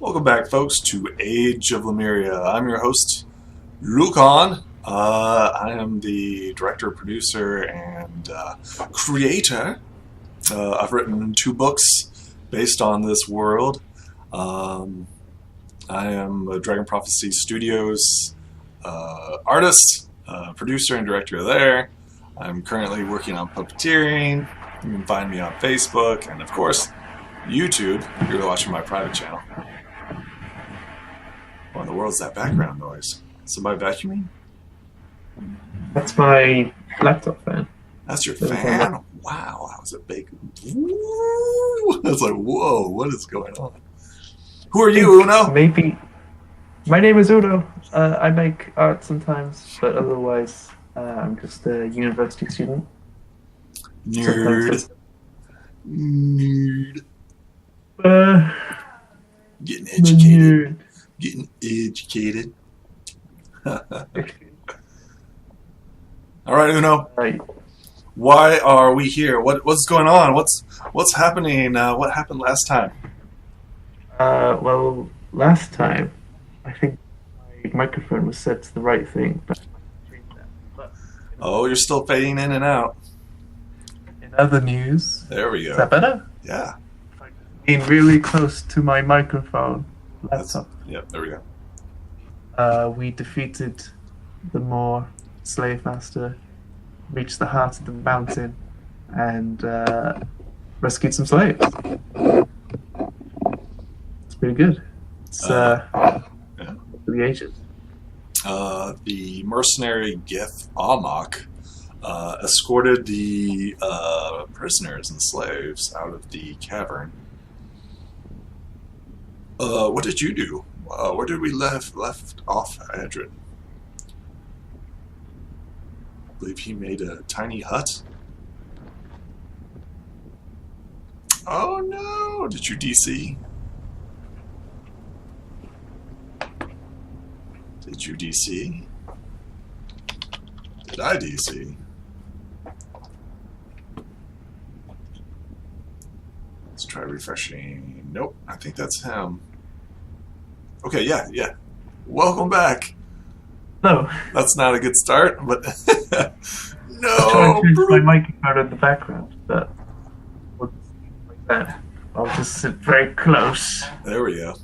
Welcome back, folks, to Age of Lemuria. I'm your host, Lucan. I am the director, producer, and creator. I've written 2 books based on this world. I am a Dragon Prophecy Studios artist, producer, and director there. I'm currently working on puppeteering. You can find me on Facebook and, of course, YouTube if you're watching my private channel. What in the world's that background noise? Somebody vacuuming? That's my laptop fan. That's your fan? Wow, that was a big... Woo! I was like, whoa, what is going on? Who are you, Uno? Maybe. My name is Uno. I make art sometimes, but otherwise I'm just a university student. Nerd. Nerd. Getting educated. Nerd. Getting educated. All right, Uno. Right. Why are we here? What's going on? What's happening? What happened last time? Well, last time I think my microphone was set to the right thing, but Oh, you're still fading in and out. in other news, There we is go. that better? Yeah. Being really close to my microphone laptop. Yep, there we go. We defeated the Moor slave master, reached the heart of the mountain, and rescued some slaves. It's pretty good. It's Yeah. for the ages. The mercenary Gith Amok escorted the prisoners and slaves out of the cavern. What did you do? Where did we left off, Adrian? I believe he made a tiny hut. Oh no! Did you DC? Did you DC? Did I DC? Let's try refreshing. Nope, I think that's him. Okay, yeah. Welcome back. No, That's not a good start, but I'm no. trying to change my microphone in the background, but we'll just leave it like that. I'll just sit very close. There we go.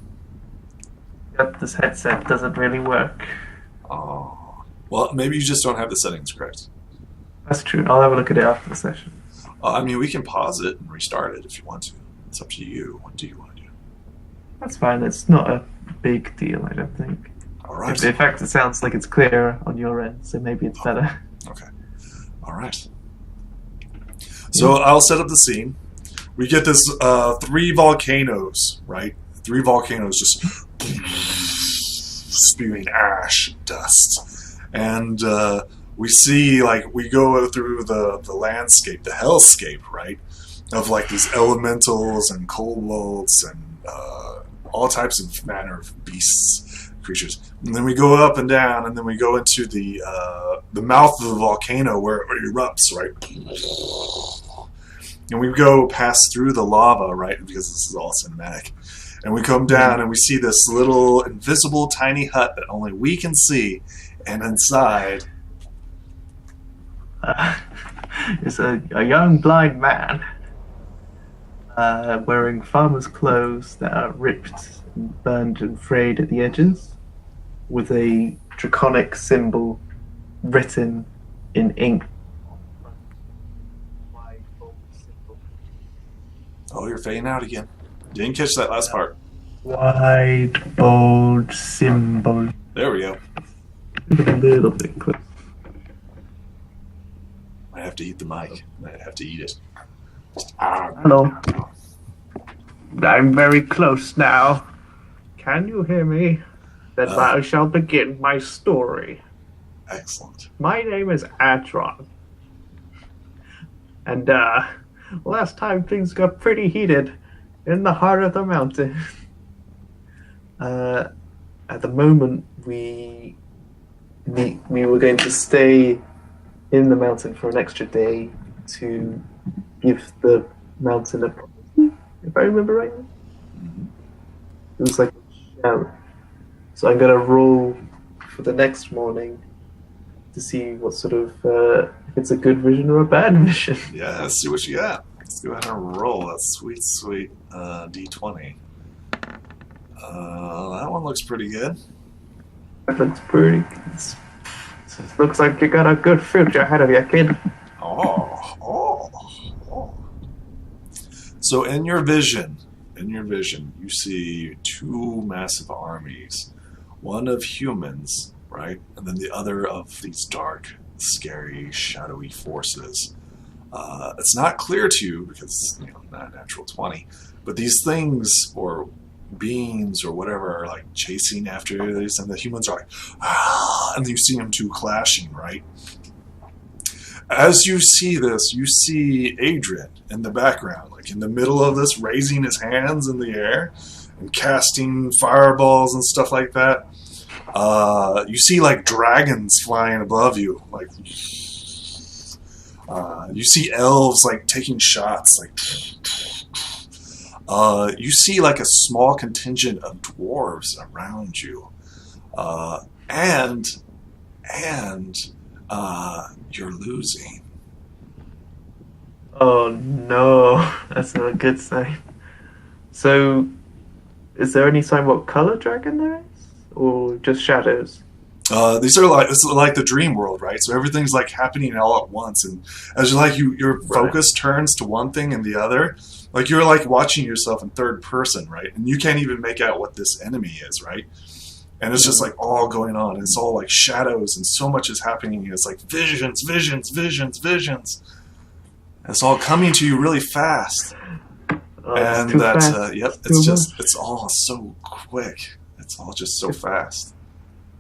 Yep, this headset doesn't really work. Oh, well, maybe you just don't have the settings correct. That's true. I'll have a look at it after the session. I mean, we can pause it and restart it if you want to. It's up to you. What do you want to do? That's fine. It's not a big deal, I don't think. All right. In fact, it sounds like it's clearer on your end, so maybe it's better. Okay. All right. So I'll set up the scene. We get this 3 volcanoes, right? 3 volcanoes just spewing ash and dust. And we see, like, we go through the landscape, the hellscape, right? Of, like, these elementals and kobolds and all types of manner of beasts, creatures. And then we go up and down, and then we go into the mouth of the volcano where it erupts, right? And we go past through the lava, right? Because this is all cinematic. And we come down and we see this little invisible tiny hut that only we can see. And inside It's a young blind man wearing farmer's clothes that are ripped and burned and frayed at the edges, with a draconic symbol written in ink. Oh, you're fading out again. Didn't catch that last part. Wide, bold symbol. There we go. A little bit close. I have to eat the mic. I have to eat it. Hello. I'm very close now. Can you hear me? Then I shall begin my story. Excellent. My name is Atron. And last time things got pretty heated in the heart of the mountain. At the moment we were going to stay in the mountain for an extra day to give the mountain a prophecy, if I remember rightly. It was like a So I'm gonna roll for the next morning to see what sort of if it's a good vision or a bad vision. Yeah, let's see what you got. Let's go ahead and roll that sweet, sweet D20. That one looks pretty good. That looks pretty good. Looks like you got a good future ahead of you, kid. Oh. So in your vision, you see two massive armies. One of humans, right? And then the other of these dark, scary, shadowy forces. It's not clear to you because, not a natural 20. But these things, or beings, or whatever, are like chasing after these, and the humans are like, ah, and you see them two clashing, right? As you see this, you see Adrian in the background, like in the middle of this, raising his hands in the air and casting fireballs and stuff like that. You see like dragons flying above you, like you see elves like taking shots, like you see like a small contingent of dwarves around you, and you're losing. Oh no, that's not a good sign. So, is there any sign what color dragon there is, or just shadows? These are like, it's like the dream world, right? So everything's like happening all at once, and as your focus turns to one thing and the other, like you're like watching yourself in third person, right? And you can't even make out what this enemy is, right? And it's just like all going on. It's all like shadows, and so much is happening. It's like visions. It's all coming to you really fast, and it's all so quick. It's all just so fast.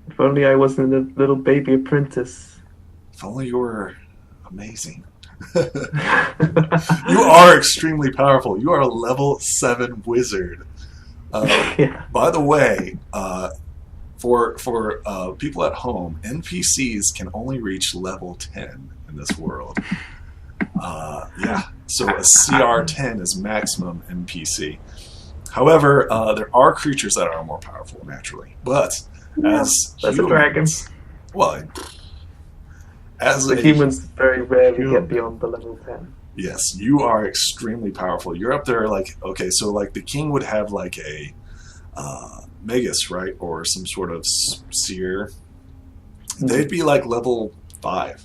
If only I wasn't a little baby apprentice. If only you were amazing. You are extremely powerful. You are a level 7 wizard. By the way, for people at home, NPCs can only reach level 10 in this world. So a CR 10 is maximum NPC. However, there are creatures that are more powerful naturally, but as that's a dragon. Well, as the humans very rarely get beyond the level 10. Yes, you are extremely powerful. You're up there like, okay, so like the king would have like a Magus, right? Or some sort of seer. They'd be like level 5.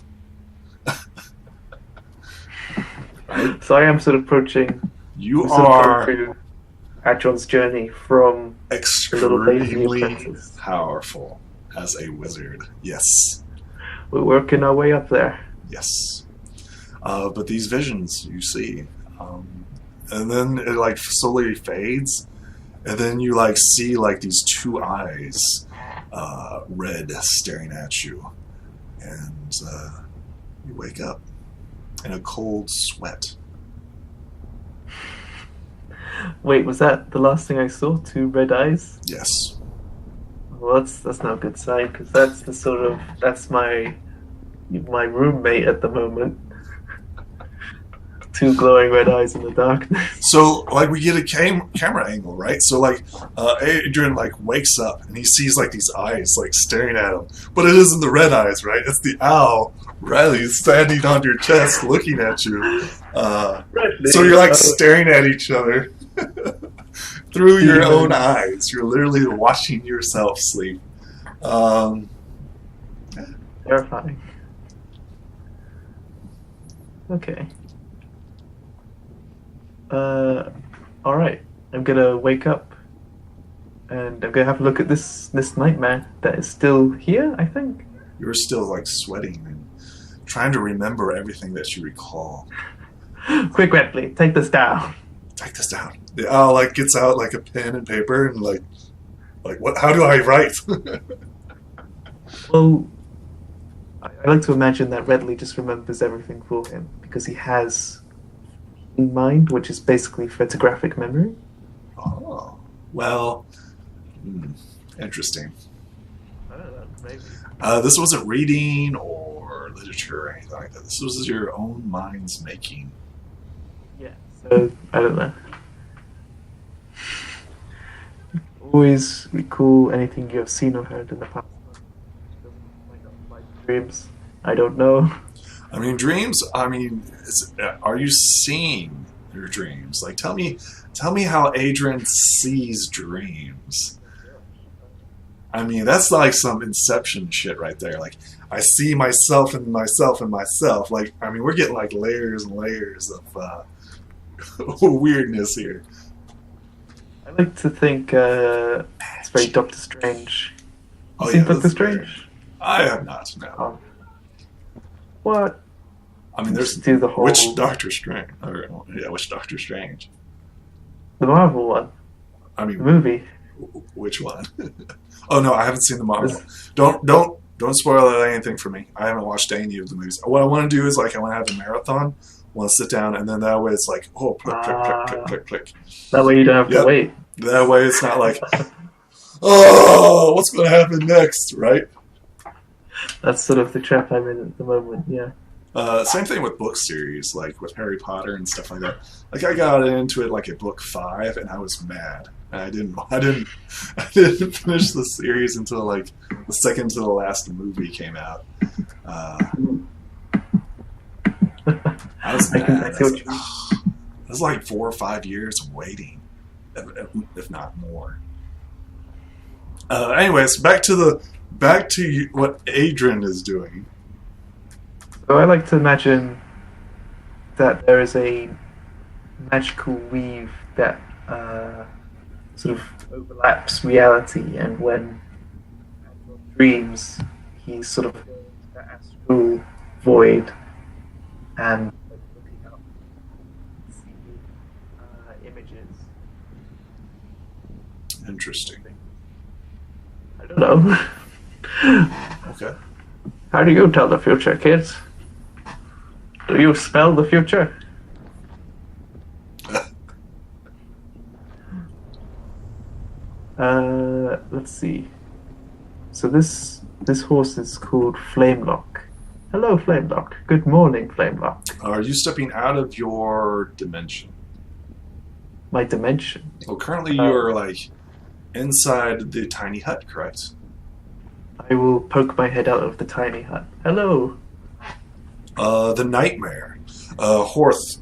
Right? So I am sort of approaching. You are Adjon's journey from extremely powerful as a wizard. Yes. We're working our way up there. Yes. But these visions you see, and then it like slowly fades, and then you like see like these two eyes, red, staring at you, and you wake up in a cold sweat. Wait, was that the last thing I saw? 2 red eyes? Yes. Well, that's not a good sign, because that's my roommate at the moment. 2 glowing red eyes in the darkness. So, like, we get a camera angle, right? So, like, Adrian, like, wakes up, and he sees, like, these eyes, like, staring at him. But it isn't the red eyes, right? It's the owl, Riley, standing on your chest, looking at you. So you're, like, staring at each other through your own eyes. You're literally watching yourself sleep. Terrifying. Okay. Alright. I'm gonna wake up and I'm gonna have a look at this nightmare that is still here, I think. You're still like sweating and trying to remember everything that you recall. Quick, Redley, take this down. Take this down. The owl like gets out like a pen and paper and like what? How do I write? Well, I like to imagine that Redley just remembers everything for him because he has in mind, which is basically photographic memory. Oh, well, interesting. I don't know, maybe. This wasn't reading or literature or anything like that. This was your own mind's making. Yeah, so I don't know. Always recall anything you have seen or heard in the past. Might not apply to dreams. I don't know. I mean, dreams. I mean, are you seeing your dreams? Like, tell me how Adrian sees dreams. I mean, that's like some Inception shit right there. Like, I see myself and myself and myself. Like, I mean, we're getting like layers and layers of weirdness here. I like to think it's very Doctor Strange. Oh, You seen yeah, Doctor Strange? I have not. No. What? I mean, there's Do the whole which Doctor Strange? Or, yeah, which Doctor Strange? the Marvel one, I mean, the movie. which one? Oh no, I haven't seen the Marvel. Don't spoil anything for me. I haven't watched any of the movies. What I want to do is like I want to have a marathon. I want to sit down and then that way it's like click click click click click click. That way you don't have to wait. That way it's not like oh what's going to happen next, right? That's sort of the trap I'm in at the moment. Yeah. Same thing with book series, like with Harry Potter and stuff like that. Like I got into it like at book 5, and I was mad. And I didn't finish the series until like the second to the last movie came out. I was mad. It was like 4 or 5 years of waiting, if not more. Anyways, back to what Adrian is doing. So I like to imagine that there is a magical weave that sort of overlaps reality, and when Admiral dreams, he's sort of in the astral void and looking up, seeing images. Interesting. I don't know. Okay. How do you tell the future, kids? Do you smell the future? Let's see. So this horse is called Flamelock. Hello, Flamelock. Good morning, Flamelock. Are you stepping out of your dimension? My dimension. Well, currently you're like inside the tiny hut, correct? I will poke my head out of the tiny hut. Hello. The nightmare. A horse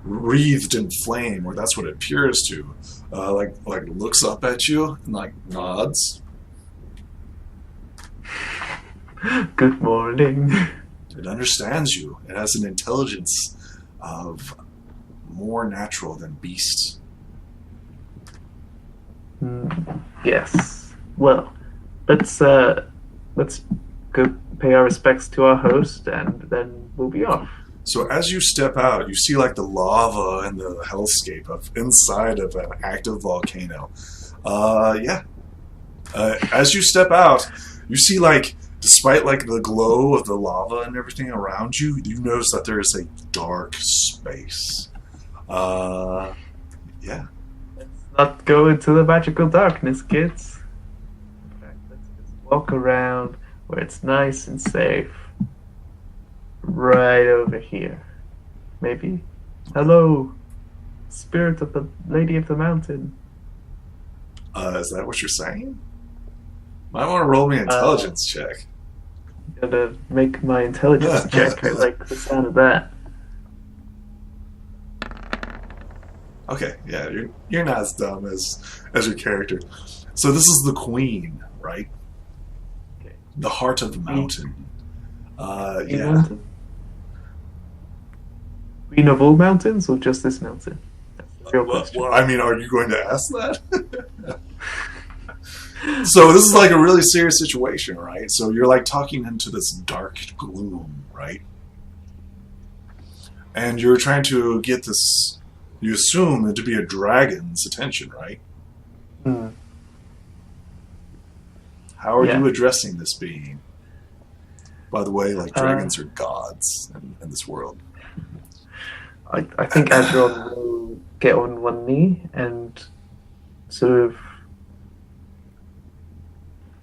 wreathed in flame, or that's what it appears to. Like looks up at you and like nods. Good morning. It understands you. It has an intelligence of more natural than beasts. Yes. Well, let's go pay our respects to our host, and then we'll be off. So as you step out, you see like the lava and the hellscape of inside of an active volcano. As you step out, you see like, despite like the glow of the lava and everything around you, you notice that there is a dark space. Yeah. Let's not go into the magical darkness, kids. In fact, let's just walk around where it's nice and safe. Right over here. Maybe. Hello, spirit of the Lady of the Mountain. Is that what you're saying? Might want to roll me an intelligence check. Gonna make my intelligence check. I like the sound of that. Okay, yeah, you're not as dumb as your character. So this is the queen, right? Okay. The heart of the mountain. Yeah. Mountain? Queen of all mountains, or just this mountain? That's the real question. Well, I mean, are you going to ask that? So this is like a really serious situation, right? So you're like talking into this dark gloom, right? And you're trying to get this, you assume it to be a dragon's attention, right? Hmm. How are you addressing this being? By the way, like dragons are gods in this world. I think Adron will get on one knee and sort of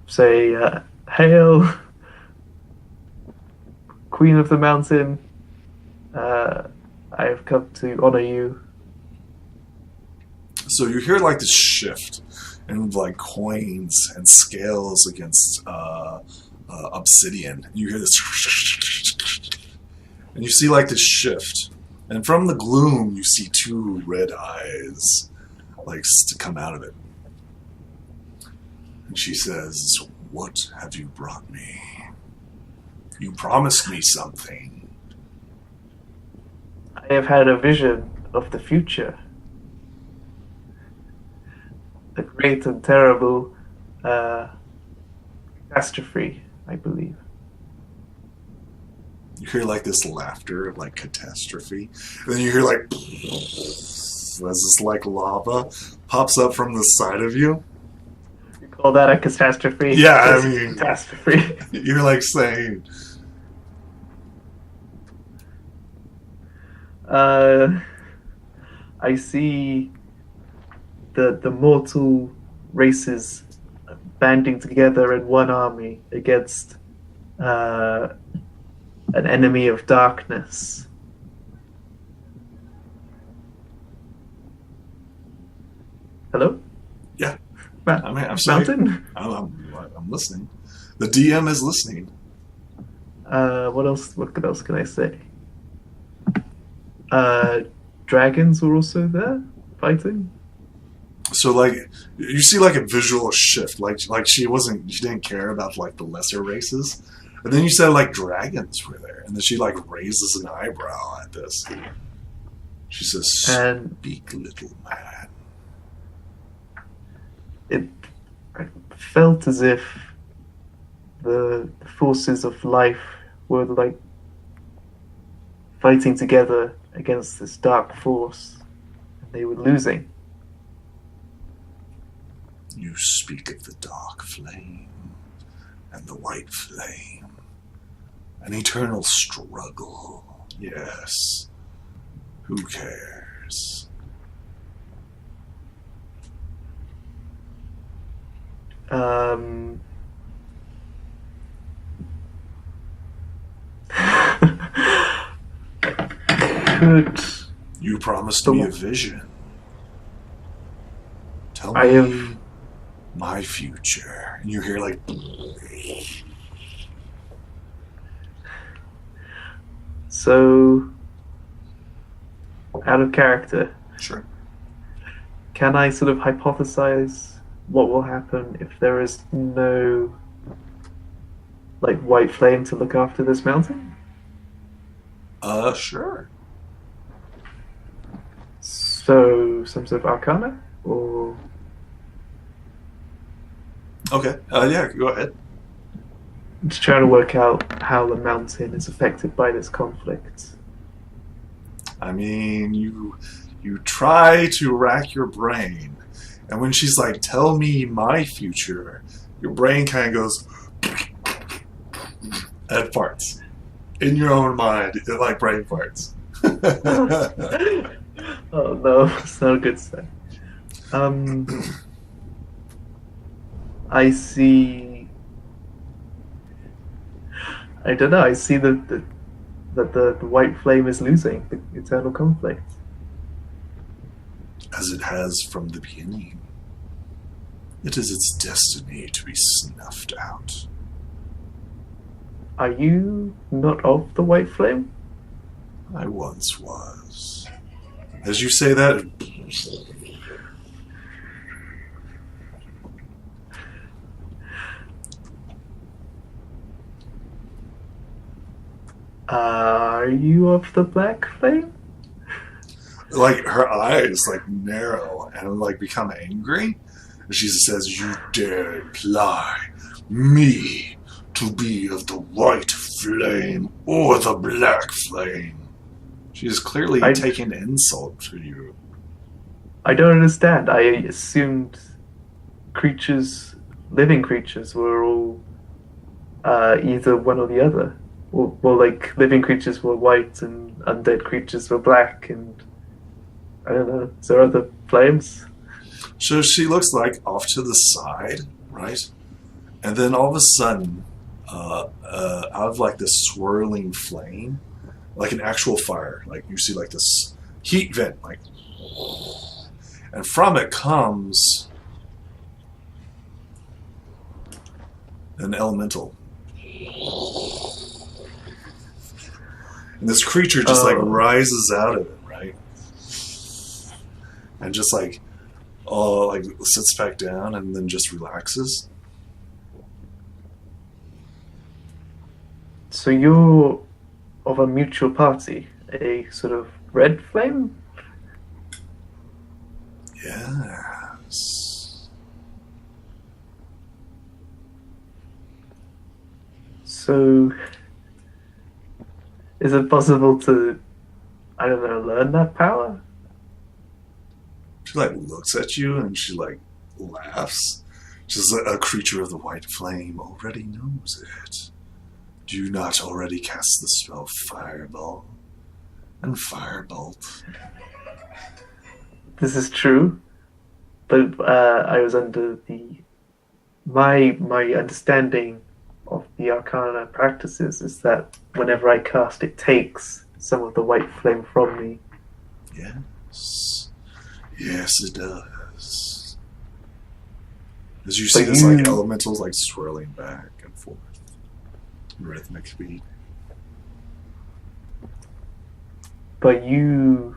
say, "Hail, Queen of the Mountain! I have come to honor you." So you hear like this shift and like coins and scales against obsidian. You hear this, and you see like this shift, and from the gloom you see two red eyes like to come out of it. And she says, "What have you brought me? You promised me something." I have had a vision of the future. A great and terrible catastrophe, I believe. You hear like this laughter of like catastrophe, and then you hear like as this like lava pops up from the side of you. You call that a catastrophe? Yeah, I That's mean, a catastrophe. you're like saying, I see the mortal races banding together in one army against an enemy of darkness. Hello? yeah. Ma- I mean, I'm sorry. Mountain? I'm listening. The DM is listening. What else? What else can I say? Dragons were also there fighting. So like you see like a visual shift, like she didn't care about like the lesser races, and then you said like dragons were there, and then she like raises an eyebrow at this. She says, And "Speak, little man." it felt as if the forces of life were like fighting together against this dark force, and they were losing. You speak of the dark flame and the white flame, an eternal struggle. Yes. Who cares? Um, could You promised me a vision. Tell I me have my future. And you hear like so out of character? sure. Can I sort of hypothesize what will happen if there is no like white flame to look after this mountain? Sure. So some sort of arcana, or Okay. Yeah, go ahead. I'm just trying to work out how the mountain is affected by this conflict. I mean, you try to rack your brain, and when she's like, "Tell me my future," your brain kind of goes and farts in your own mind. It like brain farts. Oh no, it's not a good sign. I see. I don't know. I see that the white flame is losing the eternal conflict. As it has from the beginning. It is its destiny to be snuffed out. Are you not of the white flame? I once was. As you say that, Are you of the black flame? like her eyes like narrow and like become angry. And she says, "You dare imply me to be of the white flame or the black flame?" She is clearly taking insult to you. I don't understand. I assumed living creatures were all either one or the other. Well, like living creatures were white and undead creatures were black, and I don't know. Is there other flames? So she looks like off to the side, right? And then all of a sudden, out of like this swirling flame, like an actual fire, like you see like this heat vent, like, and from it comes an elemental. And this creature just like rises out of it, right? And just like sits back down and then just relaxes. So you're of a mutual party, a sort of red flame? Yes. So is it possible to, I don't know, learn that power? She like looks at you and she like laughs. She's a creature of the white flame already knows it. Do you not already cast the spell Fireball and Firebolt? This is true, but I was under my understanding of the Arcana practices is that whenever I cast, it takes some of the white flame from me. Yes. Yes, it does. As you see this like elementals like swirling back and forth. Rhythmic beat. But you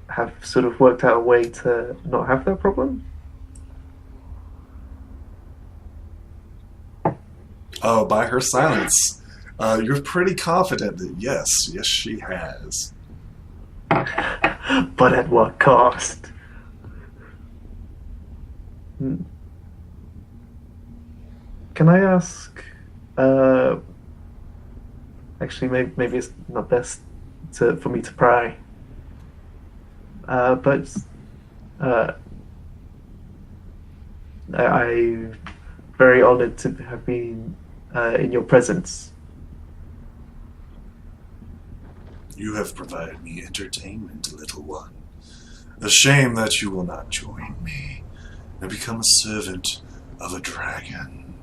have sort of worked out a way to not have that problem? Oh, by her silence, you're pretty confident that yes, she has. But at what cost? Can I ask? Actually, maybe it's not best for me to pry. But I'm very honored to have been in your presence. You have provided me entertainment, little one. A shame that you will not join me and become a servant of a dragon.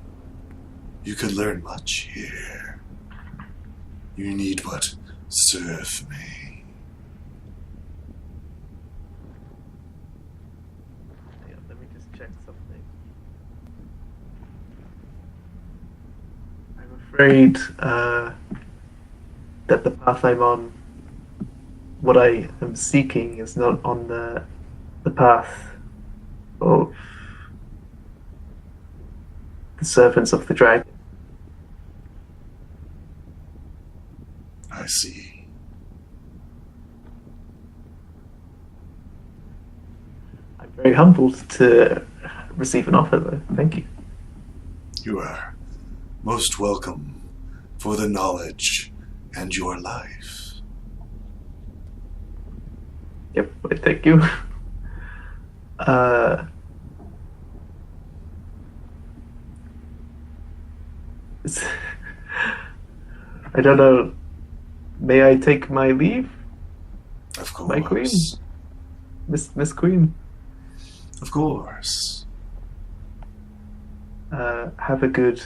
You could learn much here. You need but serve me. Yeah, let me just check something. I'm afraid that the path I'm on, what I am seeking, is not on the path of the servants of the dragon. I see. I'm very humbled to receive an offer, though. Thank you. You are most welcome for the knowledge and your life. Yep, thank you. I don't know. May I take my leave? Of course. My queen? Miss Queen? Of course. Have a good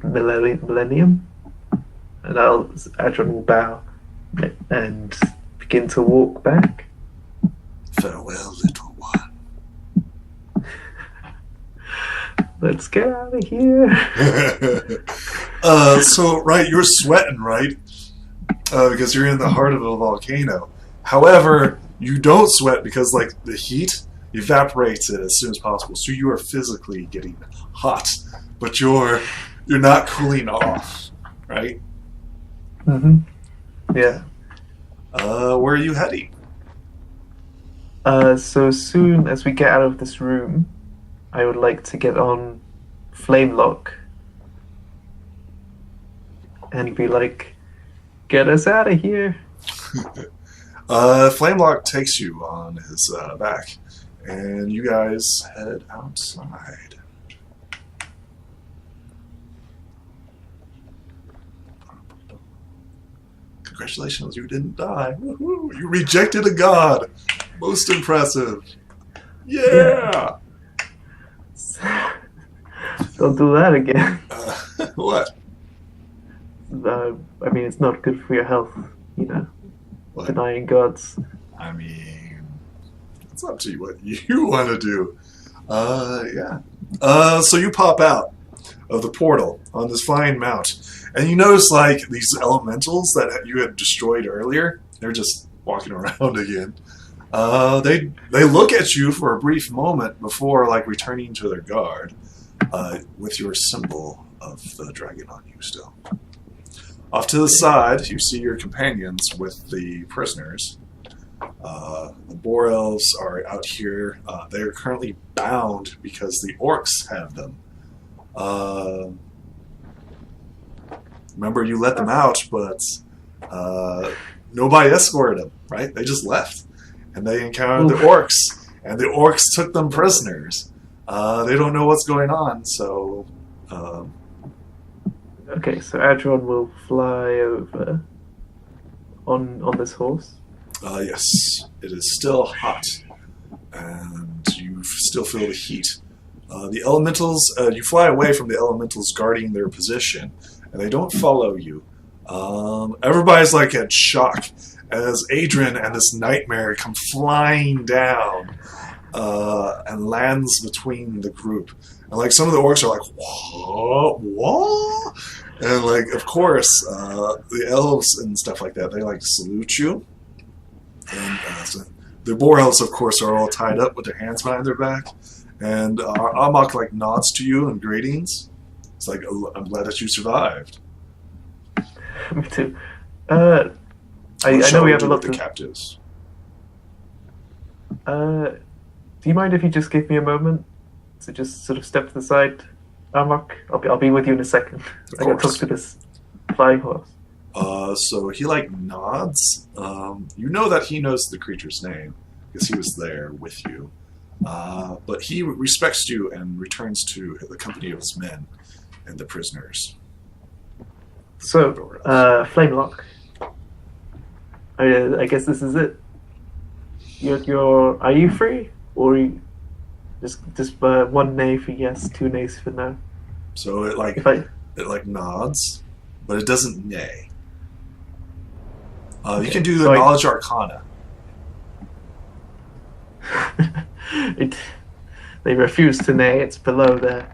millennium. And Adron will bow and begin to walk back. Farewell, little one. Let's get out of here. So, right, you're sweating, right? Because you're in the heart of a volcano. However, you don't sweat because, like, the heat evaporates it as soon as possible. So you are physically getting hot, but you're not cooling off, right? Mm-hmm. Yeah. Where are you heading? So soon as we get out of this room, I would like to get on Flame Lock and be like, get us out of here. Flamelock takes you on his back, and you guys head outside. Congratulations, you didn't die. Woo-hoo, you rejected a god. Most impressive. Yeah! Don't do that again. What? I mean, it's not good for your health, you know. What? Denying gods. I mean, It's up to you what you want to do. Yeah. So you pop out of the portal on this flying mount, and you notice like these elementals that you had destroyed earlier. They're just walking around again. They look at you for a brief moment before like returning to their guard, with your symbol of the dragon on you still. Off to the side, you see your companions with the prisoners. The Boar Elves are out here. They are currently bound because the orcs have them. Remember, you let them out, but nobody escorted them, right? They just left. And they encountered the orcs, and the orcs took them prisoners. They don't know what's going on, so... Okay, so Adron will fly over on this horse. Yes, it is still hot, and you still feel the heat. The elementals, you fly away from the elementals guarding their position, and they don't follow you. Everybody's like in shock as Adrian and this nightmare come flying down and lands between the group. And like some of the orcs are like, what? And like, of course, the elves and stuff like that, they like salute you. And so the Boar Elves, of course, are all tied up with their hands behind their back. And Amok like nods to you in greetings. It's like, I'm glad that you survived. Me too. I know we have a lot of the of captives. Do you mind if you just give me a moment to just sort of step to the side, Amok? I'll be with you in a second. I gotta talk to this flying horse. So he like nods. You know that he knows the creature's name because he was there with you. But he respects you and returns to the company of his men and the prisoners. So, Flamelock. I guess this is it. Are you free, or just one nay for yes, two nays for no? So it like nods, but it doesn't nay. Okay, you can do the knowledge arcana. They refuse to nay. It's below there.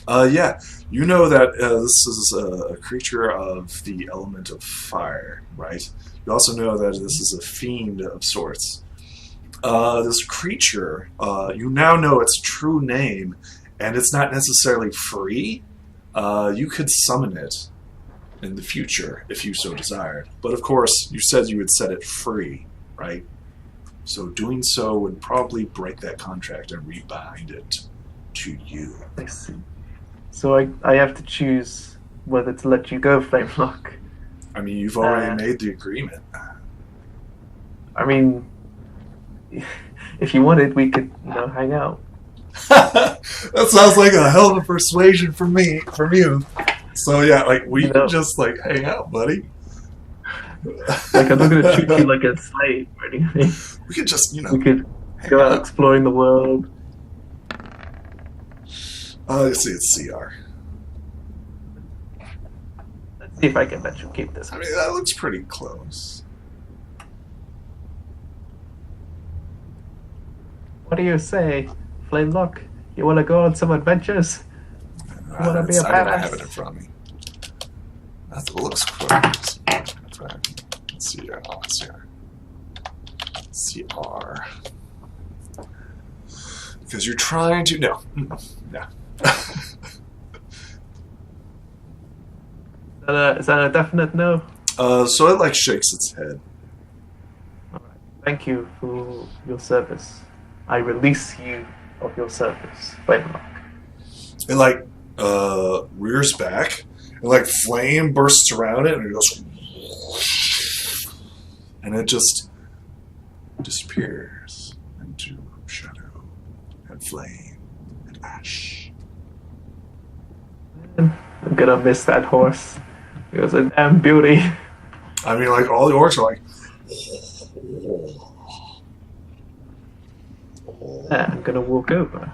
Yeah, you know that this is a creature of the element of fire, right? You also know that this is a fiend of sorts. This creature, you now know its true name, and it's not necessarily free. You could summon it in the future if you so desired. But of course, you said you would set it free, right? So doing so would probably break that contract and rebind it to you. I see. So I have to choose whether to let you go, Flamelock. I mean, you've already made the agreement. I mean, if you wanted, we could, hang out. That sounds like a hell of a persuasion from you. So yeah, like we can just like hang out, buddy. Like I'm not gonna treat you like a slave or anything. We could just, we could go out exploring the world. Let's see, it's CR. Let's see if I can let you keep this. I mean, that looks pretty close. What do you say, Flamelock? You want to go on some adventures? You want to be a badass? I have it in front of me. That looks close. Let's see here. CR. Because you're trying to... No. Is that a definite no? So it like shakes its head. All right. Thank you for your service. I release you of your service, Flamelock. It like rears back, and like flame bursts around it, and it goes, and it just disappears into shadow and flame and ash. I'm gonna miss that horse. It was a damn beauty. I mean, like all the orcs are like. I'm gonna walk over.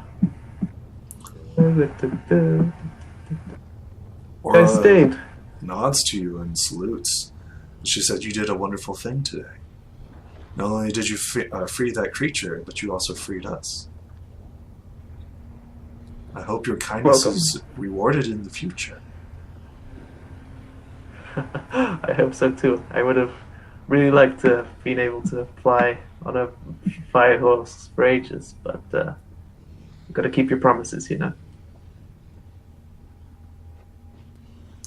I stayed. Nods to you and salutes. She said, "You did a wonderful thing today." Not only did you free that creature, but you also freed us. I hope your kindness Welcome. is rewarded in the future. I hope so too. I would have really liked to have been able to fly on a fire horse for ages, but you've got to keep your promises, you know.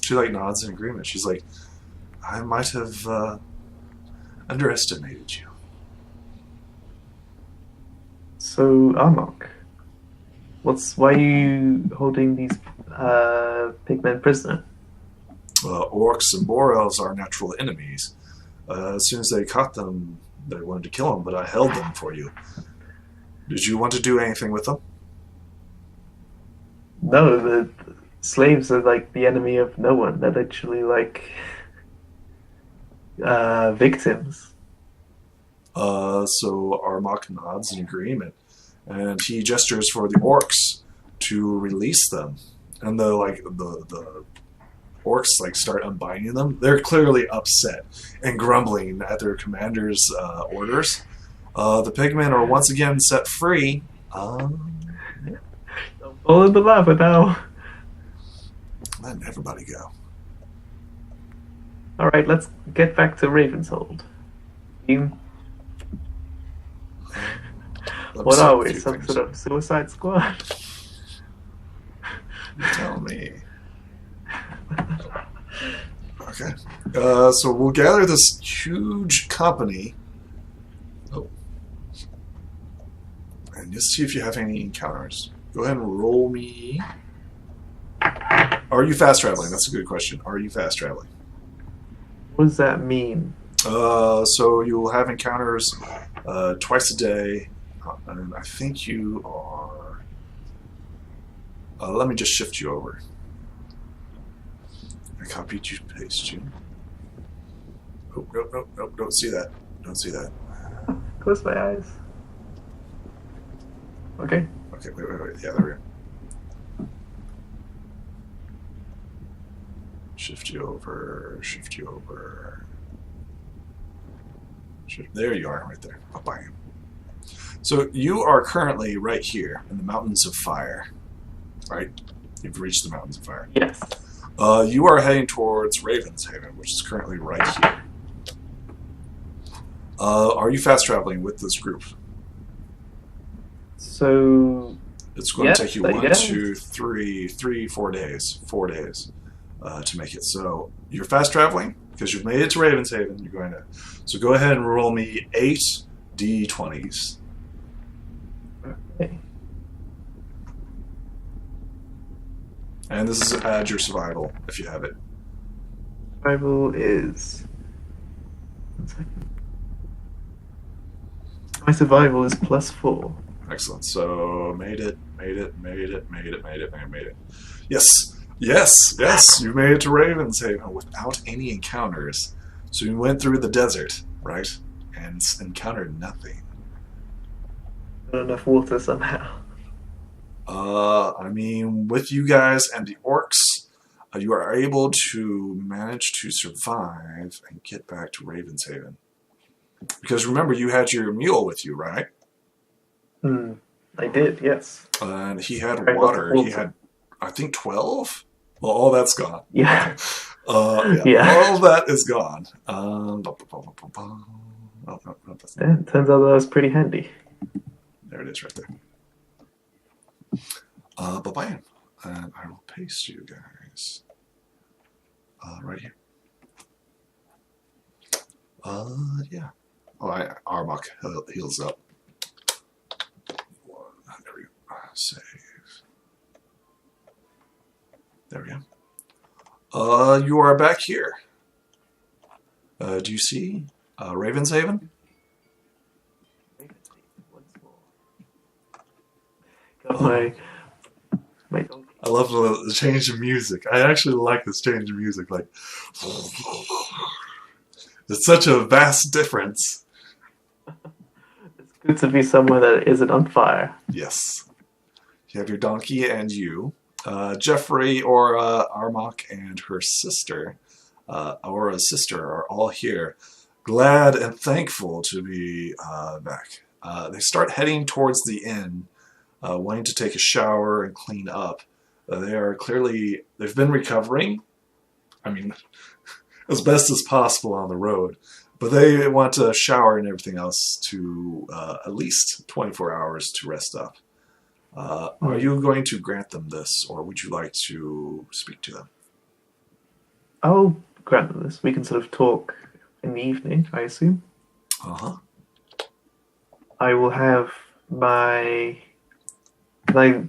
She like nods in agreement. She's like, I might have underestimated you. So, Armok, why are you holding these pigmen prisoner? Orcs and boar elves are natural enemies. As soon as they caught them, they wanted to kill them, but I held them for you. Did you want to do anything with them? No, the slaves are like the enemy of no one. They're literally like victims. So Armok nods in agreement, and he gestures for the orcs to release them. And the orcs like start unbinding them. They're clearly upset and grumbling at their commander's orders. The pigmen are once again set free. All in the lava now. Letting everybody go. All right, let's get back to Ravenshold. You, Let me what sort are a we? few Some things. sort of suicide squad? You tell me. Okay. So we'll gather this huge company. Oh. And just see if you have any encounters. Go ahead and roll me. Are you fast traveling? That's a good question. Are you fast traveling? What does that mean? So you'll have encounters twice a day. And I think you are. Let me just shift you over. I copied you, paste you. Oh, nope, don't see that. Don't see that. Close my eyes. Okay. Okay, wait. Yeah, there we go. Shift you over. There you are, right there. Up by him. So you are currently right here in the Mountains of Fire, right? You've reached the Mountains of Fire. Yes. You are heading towards Ravenshaven, which is currently right here. Are you fast traveling with this group? So. It's going yes, to take you I 1, guess. 2, 3, 4 days. 4 days to make it. So you're fast traveling because you've made it to Ravenshaven. You're going to. So go ahead and roll me 8 d20s. Okay. And this is add your survival if you have it. Survival is. 1 second. My survival is +4. Excellent. So made it. Yes. You made it to Ravenshaven without any encounters. So you went through the desert, right? And encountered nothing. Not enough water somehow. I mean, with you guys and the orcs, you are able to manage to survive and get back to Ravenshaven. Because remember, you had your mule with you, right? I did, yes. And he had Right, water. lots of He had, I think, 12? Well, all that's gone. Yeah. Yeah. All of that is gone. Oh, no, that's not. Yeah, turns out that was pretty handy. There it is right there. Bam. And I will paste you guys. Right here. Yeah. Oh, Armok heals up. There we go. Save. There we go. You are back here. Do you see Ravenshaven? Got my donkey. I love the change of music. I actually like this change of music. Like, it's such a vast difference. It's good to be somewhere that isn't on fire. Yes. You have your donkey and you. Jeffrey, Aura, Armok, and her sister, Aura's sister, are all here. glad and thankful to be back. They start heading towards the inn, wanting to take a shower and clean up. They've been recovering. I mean, as best as possible on the road. But they want to shower and everything else to at least 24 hours to rest up. Are you going to grant them this, or would you like to speak to them? I'll grant them this. We can sort of talk in the evening, I assume. Uh-huh. I will have my... Can I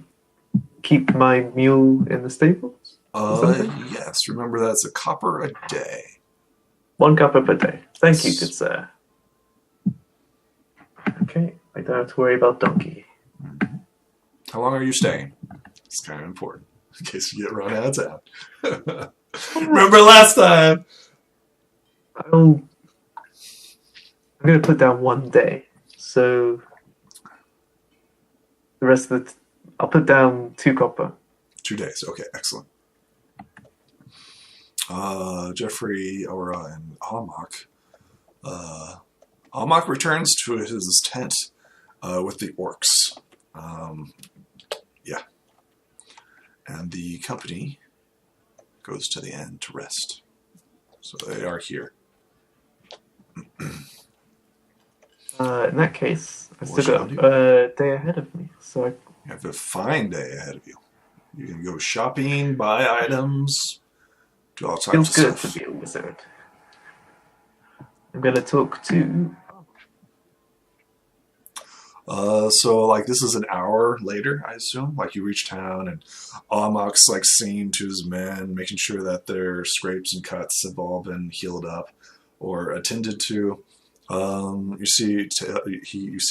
keep my mule in the stables? Yes. Remember, that's a copper a day. 1 copper per day. Thank you, good sir. Okay, I don't have to worry about donkey. Mm-hmm. How long are you staying? It's kind of important in case you get run out of town. Remember last time? I'm going to put down 1 day. So the rest of I'll put down 2 copper. 2 days. Okay, excellent. Jeffrey, Aura, and Almach. Almach returns to his tent with the orcs. Yeah. And the company goes to the end to rest. So they are here. In that case, I still got a day ahead of me. So you have a fine day ahead of you. You can go shopping, buy items, do all types of stuff. Feels good to be a wizard. I'm going to talk to... So, like, this is an hour later, I assume. Like, you reach town, and Almach's, like, seeing to his men, making sure that their scrapes and cuts have all been healed up or attended to. You see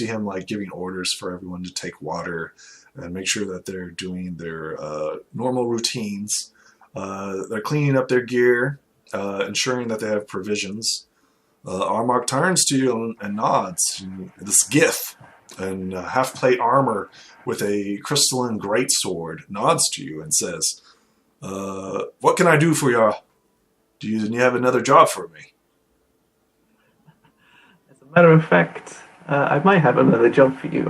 him, like, giving orders for everyone to take water and make sure that they're doing their normal routines. They're cleaning up their gear, ensuring that they have provisions. Armach turns to you and nods. This gif and half-plate armor with a crystalline greatsword nods to you and says, what can I do for you? Do you have another job for me? As a matter of fact, I might have another job for you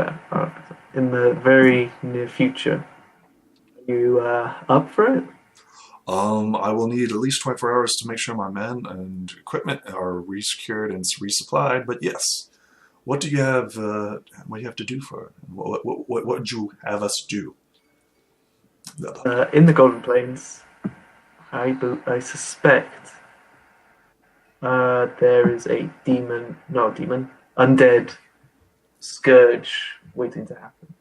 in the very near future. Are you up for it? I will need at least 24 hours to make sure my men and equipment are resecured and resupplied, but yes. What do you have? What do you have to do for it? What would you have us do? In the Golden Plains, I suspect there is a undead scourge waiting to happen.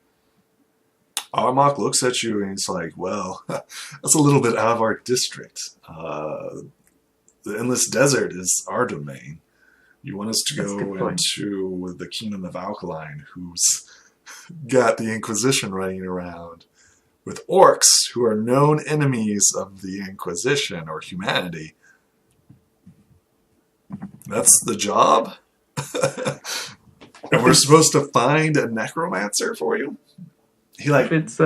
Armach looks at you and he's like, well, that's a little bit out of our district. The Endless Desert is our domain. You want us to go into the Kingdom of Alkaline, who's got the Inquisition running around, with orcs who are known enemies of the Inquisition or humanity. That's the job? And we're supposed to find a necromancer for you? He like it's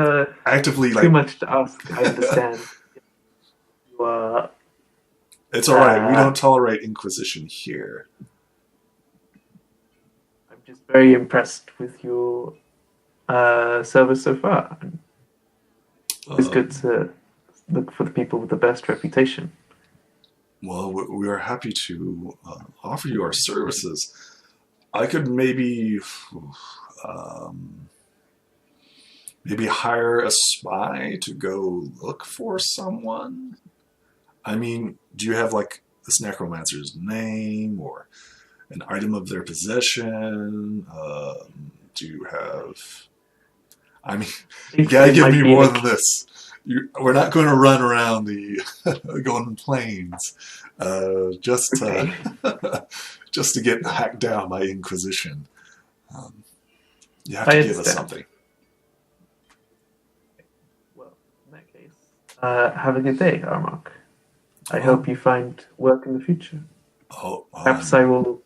actively too much to ask. I understand. It's all right. We don't tolerate Inquisition here. I'm just very impressed with your service so far. It's good to look for the people with the best reputation. Well, we are happy to offer you our services. I could maybe hire a spy to go look for someone. I mean, do you have like this necromancer's name or an item of their possession? Do you have... I mean, you gotta give me more than this. We're not going to run around the Golden Plains just to get hacked down by Inquisition. You have to give us something. Well, in that case, have a good day, Armach. I hope you find work in the future. Perhaps I will.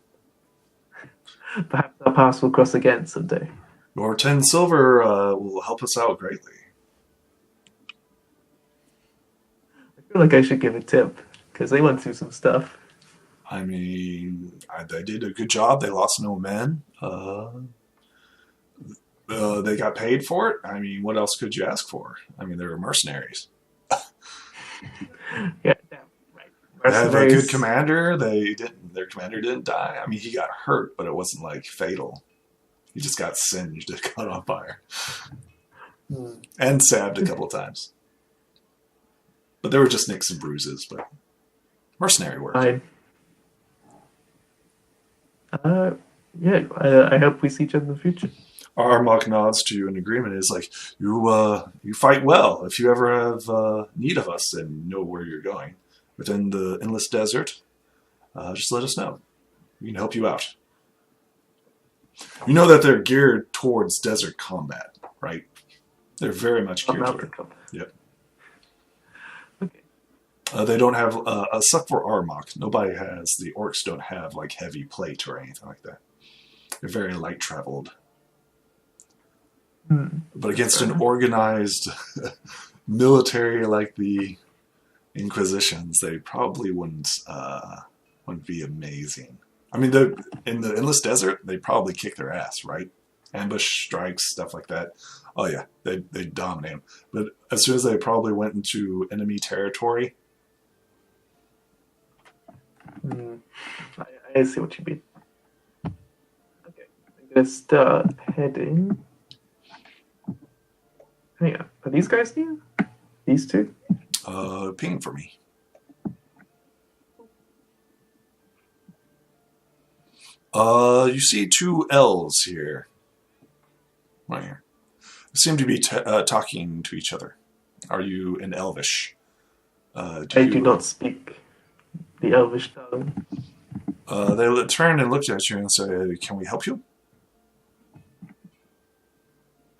Perhaps our paths will cross again someday. Your 10 silver will help us out greatly. I feel like I should give a tip because they went through some stuff. I mean, they did a good job. They lost no men. They got paid for it. I mean, what else could you ask for? I mean, they were mercenaries. Yeah, right. They have a good Mercenaries. commander. Their commander didn't die. I mean, he got hurt, but it wasn't like fatal. He just got singed, caught on fire, and stabbed a couple of times. But they were just nicks and bruises. But mercenary work. Fine. Yeah, I hope we see each other in the future. Armok nods to you in agreement. Is like, you fight well. If you ever have need of us and know where you're going within the endless desert, just let us know. We can help you out. You know that they're geared towards desert combat, right? They're very much geared toward it. Yep. Okay. They don't have, except for Armok, nobody has, the orcs don't have like heavy plate or anything like that. They're very light traveled. But against an organized military like the Inquisitions, they probably wouldn't be amazing. I mean, in the Endless Desert, they probably kick their ass, right? Ambush strikes, stuff like that. Oh yeah, they dominate them. But as soon as they probably went into enemy territory, I see what you mean. Okay, I'm gonna start heading. Hang on, are these guys new? These two? ping for me. You see two elves here. Right here. They seem to be talking to each other. Are you in Elvish? I do not speak the Elvish tongue. They turned and looked at you and said, "Can we help you?"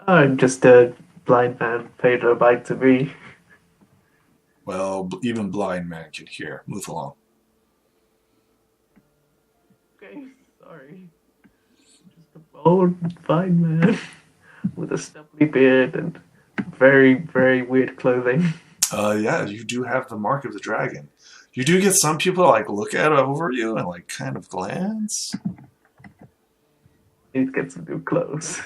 I'm just a blind man, paid no mind to me. Well, even blind man can hear. Move along. Okay, sorry. Just a bold blind man with a stubbly beard and very, very weird clothing. Yeah, you do have the mark of the dragon. You do get some people to, like, look at over you and like kind of glance. Need to get some new clothes.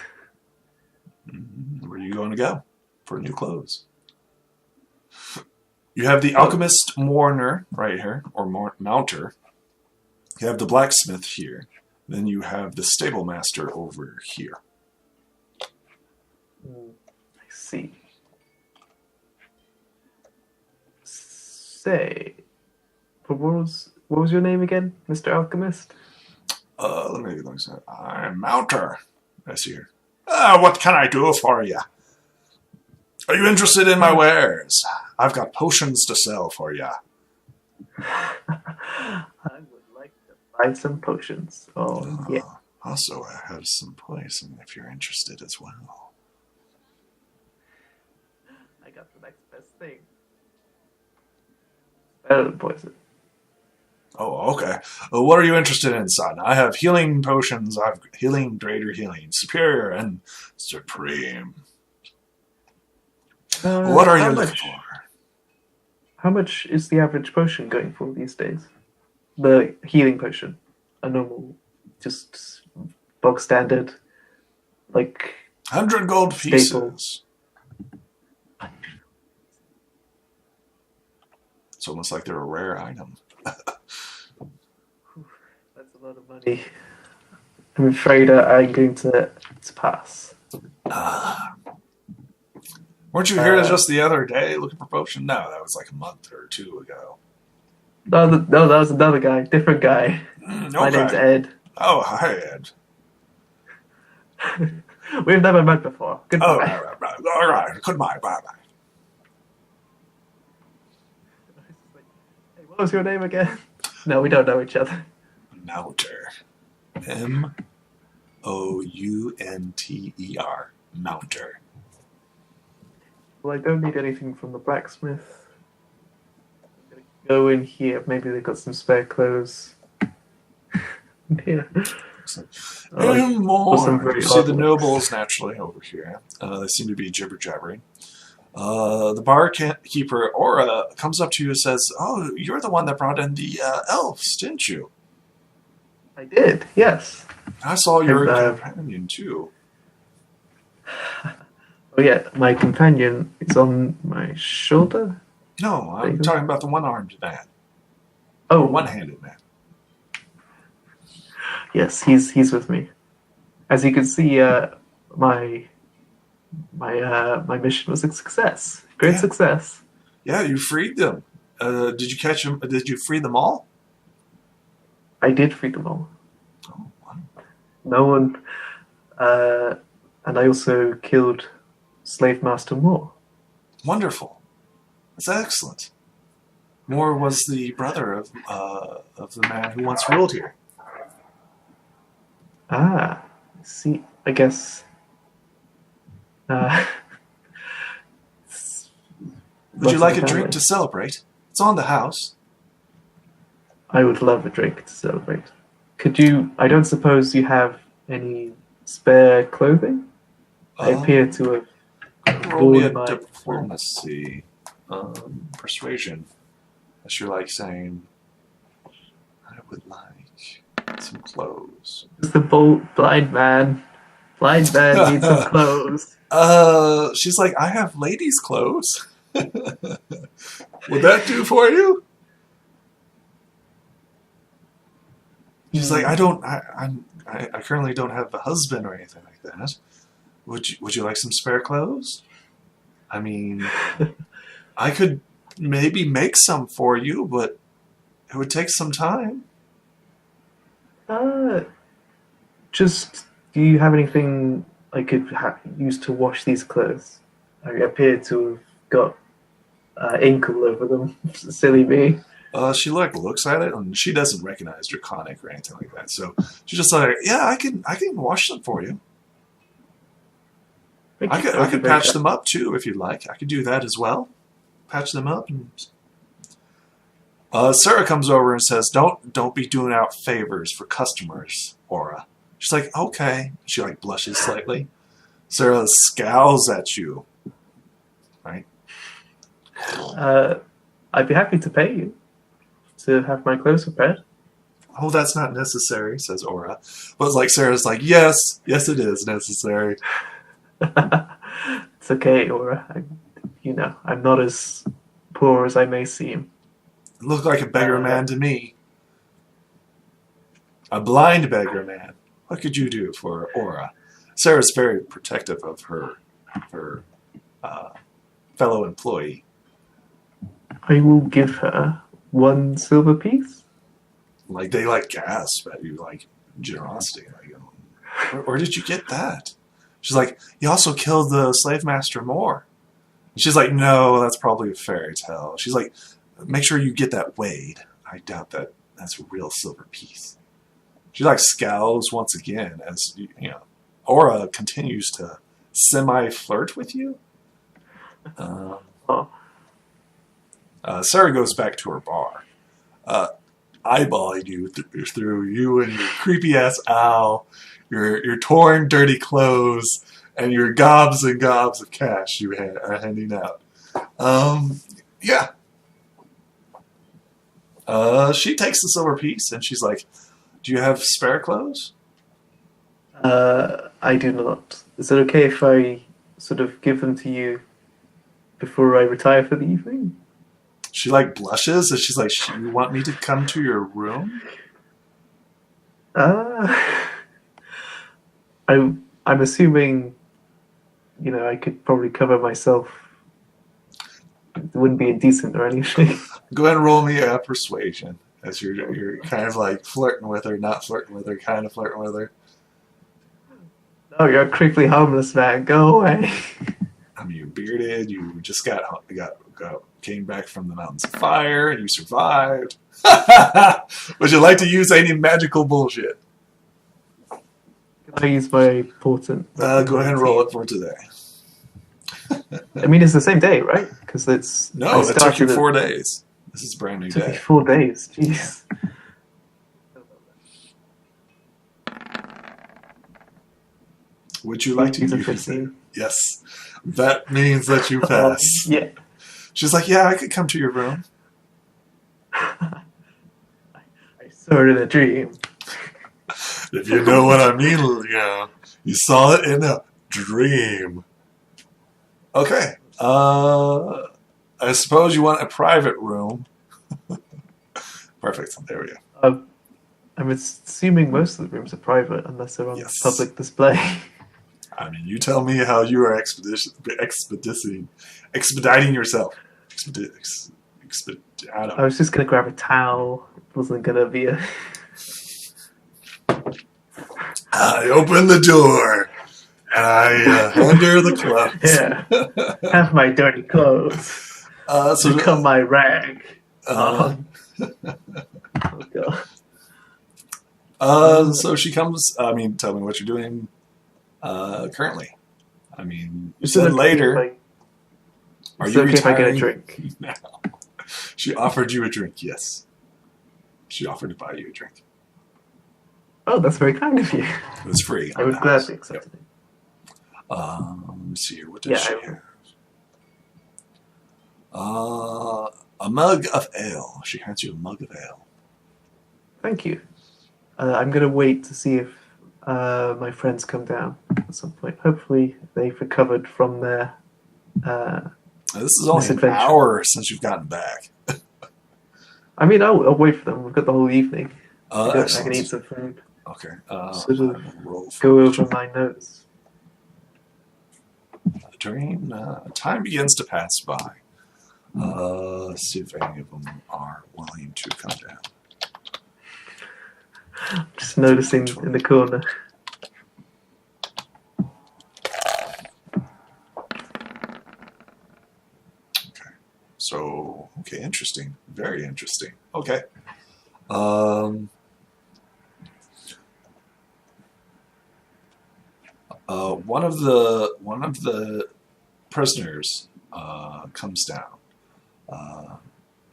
Where are you going to go for new clothes? You have the alchemist mourner right here, or mounter. You have the blacksmith here. Then you have the stable master over here. I see. Say, what was your name again, Mr. Alchemist? Let me say. I'm Mounter. I see here. What can I do for you? Are you interested in my wares? I've got potions to sell for you. I would like to buy some potions. Oh, yeah. Also, I have some poison if you're interested as well. I got the next best thing. Better than poison. Oh, okay. What are you interested in, son? I have healing potions. I've healing, greater healing, superior, and supreme. What are you looking for? How much is the average potion going for these days? The healing potion. A normal, just bog standard, like 100 gold pieces. It's almost like they're a rare item. That's a lot of money. I'm afraid I'm going to pass. Weren't you here just the other day looking for potion? No, that was like a month or two ago. No, that was another guy. Different guy. My name's Ed. Oh, hi, Ed. We've never met before. Goodbye. Oh, right. All right. Goodbye. Bye-bye. Hey, what was your name again? No, we don't know each other. Mounter. Mounter. Mounter. Well, I don't need anything from the blacksmith. I'm gonna go in here. Maybe they've got some spare clothes. Yeah. More. You see the nobles naturally over here. They seem to be jibber jabbering. The barkeeper, Aura, comes up to you and says, "Oh, you're the one that brought in the elves, didn't you? I did, yes. I saw your I've, companion, too." oh yeah, my companion is on my shoulder. No, I'm Maybe. talking about the one-armed man. Oh, Or one-handed man. yes, he's with me. As you can see, my mission was a success. Great Yeah. success. Yeah, you freed them. Did you catch them? Did you free them all? I did free them all. Oh, wow. No one, uh, and I also killed Slave Master Moore. Wonderful. That's excellent. Moore was the brother of the man who once ruled here. Ah, see, I guess. Uh, Would you like a family. drink to celebrate? It's on the house. I would love a drink to celebrate. Could you? I don't suppose you have any spare clothing? I appear to have Roll me a worn my diplomacy, persuasion. As you're like saying, I would like some clothes. It's the blind man. Blind man needs some clothes. She's like, I have ladies' clothes. Would that do for you? She's like, I currently don't have a husband or anything like that. Would you like some spare clothes? I mean, I could maybe make some for you, but it would take some time. Just, do you have anything I could use to wash these clothes? I appear to have got ink all over them. Silly me. She looks at it and she doesn't recognize Draconic or anything like that. So she's just like, yeah, I can wash them for you. I could patch them up too if you'd like. I could do that as well. Patch them up. And Sarah comes over and says, "Don't be doing out favors for customers, Aura." She's like, "Okay." She like blushes slightly. Sarah scowls at you. Right? I'd be happy to pay you to have my clothes repaired. "Oh, that's not necessary," says Aura. But it's like Sarah's like, yes, it is necessary. It's okay, Aura. I'm not as poor as I may seem. Look like a beggar man to me. A blind beggar man. What could you do for Aura? Sarah's very protective of her fellow employee. I will give her 1 silver piece. Like they like gasp at you, like generosity. Like, where did you get that? She's like, you also killed the slave master Moore. And she's like, no, that's probably a fairy tale. She's like, make sure you get that weighed. I doubt that's a real silver piece. She like scowls once again as Aura continues to semi-flirt with you. Sarah goes back to her bar, eyeballing you through you and your creepy ass owl, your torn, dirty clothes, and your gobs and gobs of cash you are handing out. Yeah. She takes the silver piece and she's like, "Do you have spare clothes?" I do not. Is it okay if I sort of give them to you before I retire for the evening? She like blushes and she's like, "You want me to come to your room?" I'm assuming, I could probably cover myself. It wouldn't be indecent or anything. Go ahead and roll me a persuasion as you're kind of like flirting with her, not flirting with her, kind of flirting with her. No, you're a creepily homeless man. Go away. I mean, you're bearded. You just came back from the mountains of fire, and you survived. Would you like to use any magical bullshit? Can I use my portent? Go ahead and roll it for today. I mean, it's the same day, right? Because it's no, it took you 4 days. This is a brand new day. It took me 4 days. Jeez. Would you like to He's a use it? 15. Yes. That means that you pass. Yeah. She's like, yeah, I could come to your room. I saw it in a dream. If you know what I mean, you saw it in a dream. Okay. I suppose you want a private room. Perfect. There we go. I'm assuming most of the rooms are private unless they're on Yes. public display. I mean, you tell me how you are expediting yourself. I don't I was just gonna grab a towel. It wasn't gonna be a. I open the door and I hand her the clothes. Yeah. Have my dirty clothes. So Become my rag. uh, Oh god. so she comes. I mean, tell me what you're doing currently. I mean, you Is it said okay later. if Are Is you it okay if I get a retiring? drink? No. She offered you a drink. Yes. She offered to buy you a drink. Oh, that's very kind of you. It was free. I would gladly accept it. Let me see here. What did Yeah, she I- have? A mug of ale. She hands you a mug of ale. Thank you. I'm gonna wait to see if my friends come down at some point. Hopefully, they've recovered from their. This is only an Misadventure. hour since you've gotten back. I mean, I'll wait for them. We've got the whole evening. I can Excellent. eat some food. Okay. Sort of I will roll for Go it. over my notes. During time begins to pass by. Let's see if any of them are willing to come down. Just noticing in the corner. So, okay, interesting. Very interesting. Okay. One of the prisoners comes down.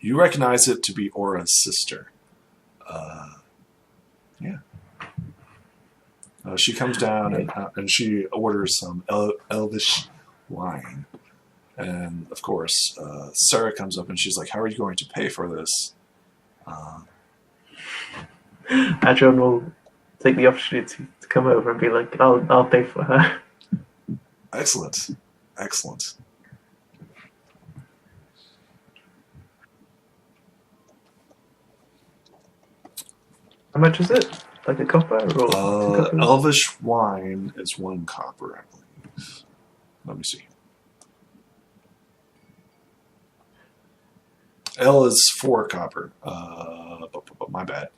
You recognize it to be Aura's sister. Yeah. She comes down and she orders some elvish wine. And of course, Sarah comes up and she's like, "How are you going to pay for this?" Adrian will take the opportunity to come over and be like, I'll pay for her. Excellent, excellent. How much is it? Like a copper or 2 coppers? Elvish wine is 1 copper, I believe. Let me see. L is 4 copper. But my bad.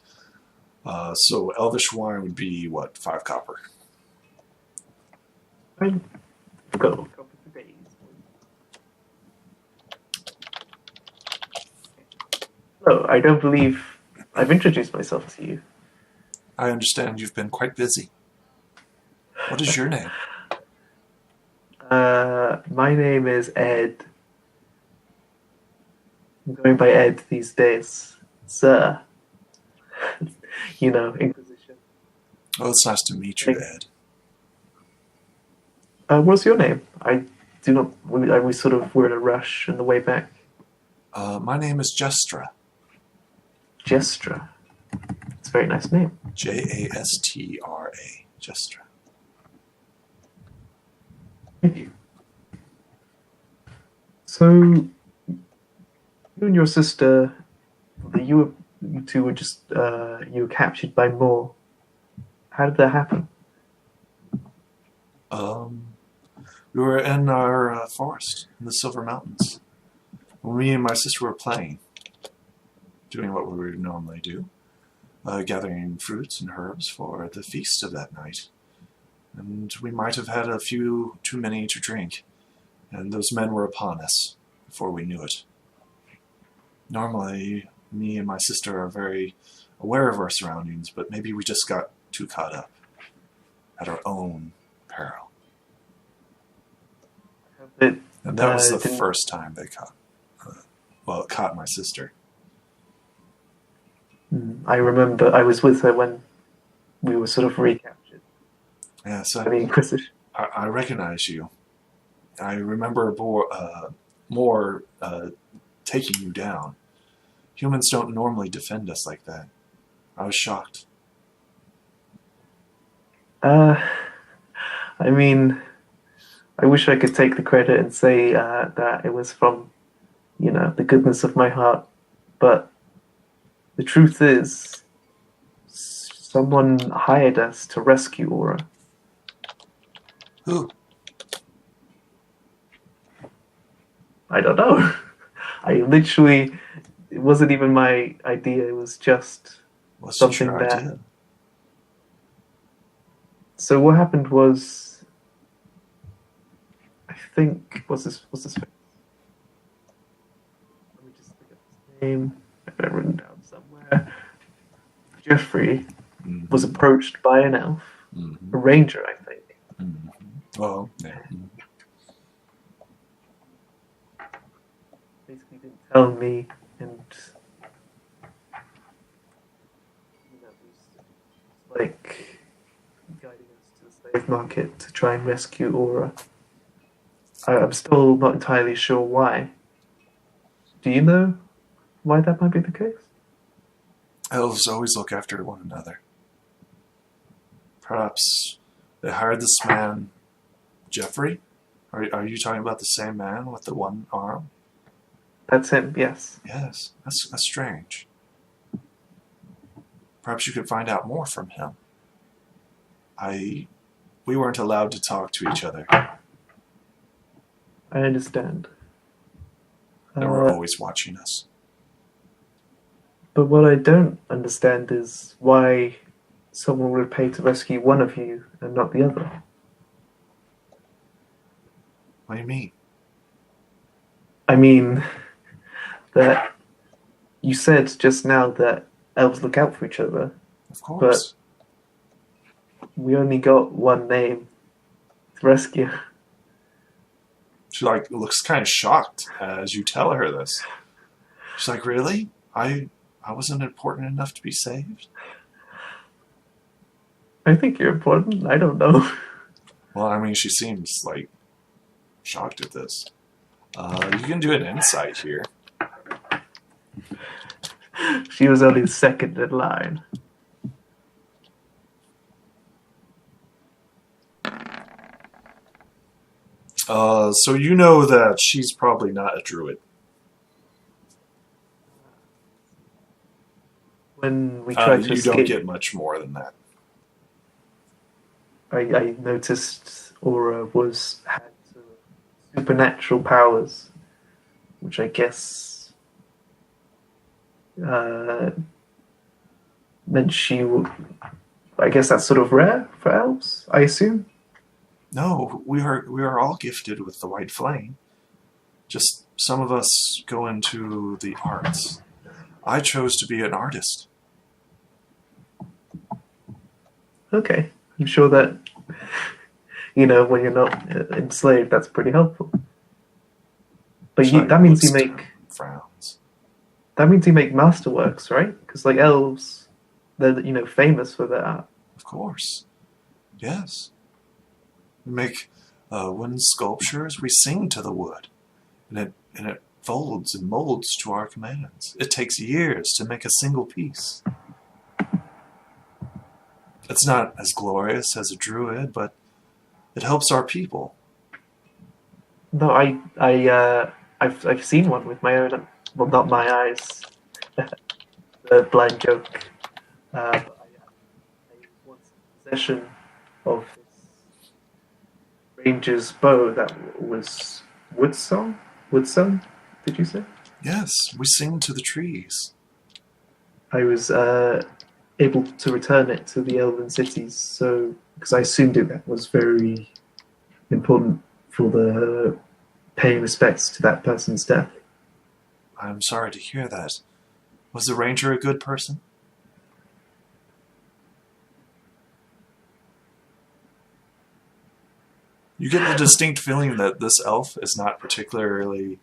So Elvish wine would be what, 5 copper? I've got a copper for days. So I don't believe I've introduced myself to you. I understand you've been quite busy. What is your name? My name is Ed. I'm going by Ed these days. Sir. You know, Inquisition. Oh, it's nice to meet you, Ed. What's your name? I do not. We sort of were in a rush on the way back. My name is Jestra. Jestra. It's a very nice name. Jastra. Jestra. Thank you. So, you and your sister, you two were just you were captured by Moore. How did that happen? We were in our forest in the Silver Mountains. When me and my sister were playing, doing what we would normally do, gathering fruits and herbs for the feast of that night. And we might have had a few too many to drink, and those men were upon us before we knew it. Normally, me and my sister are very aware of our surroundings, but maybe we just got too caught up at our own peril. It, And that was the didn't- first time they caught, it caught my sister. I remember I was with her when we were sort of recaptured Yeah, so by the Inquisition. I recognize you. I remember more taking you down. Humans don't normally defend us like that. I was shocked. Uh, I mean, I wish I could take the credit and say that it was from, the goodness of my heart. But the truth is, someone hired us to rescue Aura. Who? I don't know. It wasn't even my idea. It was just What's something your that. idea? So what happened was, I think, what's his face? Let me just look at his name. I've got it written down somewhere. Jeffrey was approached by an elf, a ranger, I think. Well, yeah. Basically didn't tell me, and was like guiding us to the slave market to try and rescue Aura. I'm still not entirely sure why. Do you know why that might be the case? Elves always look after one another. Perhaps they hired this man, Jeffrey? Are you talking about the same man with the one arm? That's him, yes. Yes, that's strange. Perhaps you could find out more from him. We weren't allowed to talk to each other. I understand. They were always watching us. But what I don't understand is why someone would pay to rescue one of you and not the other. What do you mean? I mean, that you said just now that elves look out for each other. Of course. But we only got one name to rescue. She looks kind of shocked as you tell her this. She's like, really? I wasn't important enough to be saved? I think you're important. I don't know. Well, I mean, she seems shocked at this. You can do an insight here. She was only second in line. So you know that she's probably not a druid. When we tried to you escape, don't get much more than that. I noticed Aura had supernatural powers, which I guess meant she would. I guess that's sort of rare for elves, I assume. No, we are all gifted with the white flame. Just some of us go into the arts. I chose to be an artist. Okay, I'm sure that when you're not enslaved, that's pretty helpful. But that means you make frowns. That means you make masterworks, right? Because elves, they're famous for their art. Of course, yes. We make wooden sculptures. We sing to the wood, and it folds and molds to our commands. It takes years to make a single piece. It's not as glorious as a druid, but it helps our people. No, I've seen one with my own, well, not my eyes. The blind joke. I once in possession of this ranger's bow that was woodson. Woodson? Did you say? Yes, we sing to the trees. I was able to return it to the elven cities, because I assumed that was very important for the paying respects to that person's death. I'm sorry to hear that. Was the ranger a good person? You get the distinct feeling that this elf is not particularly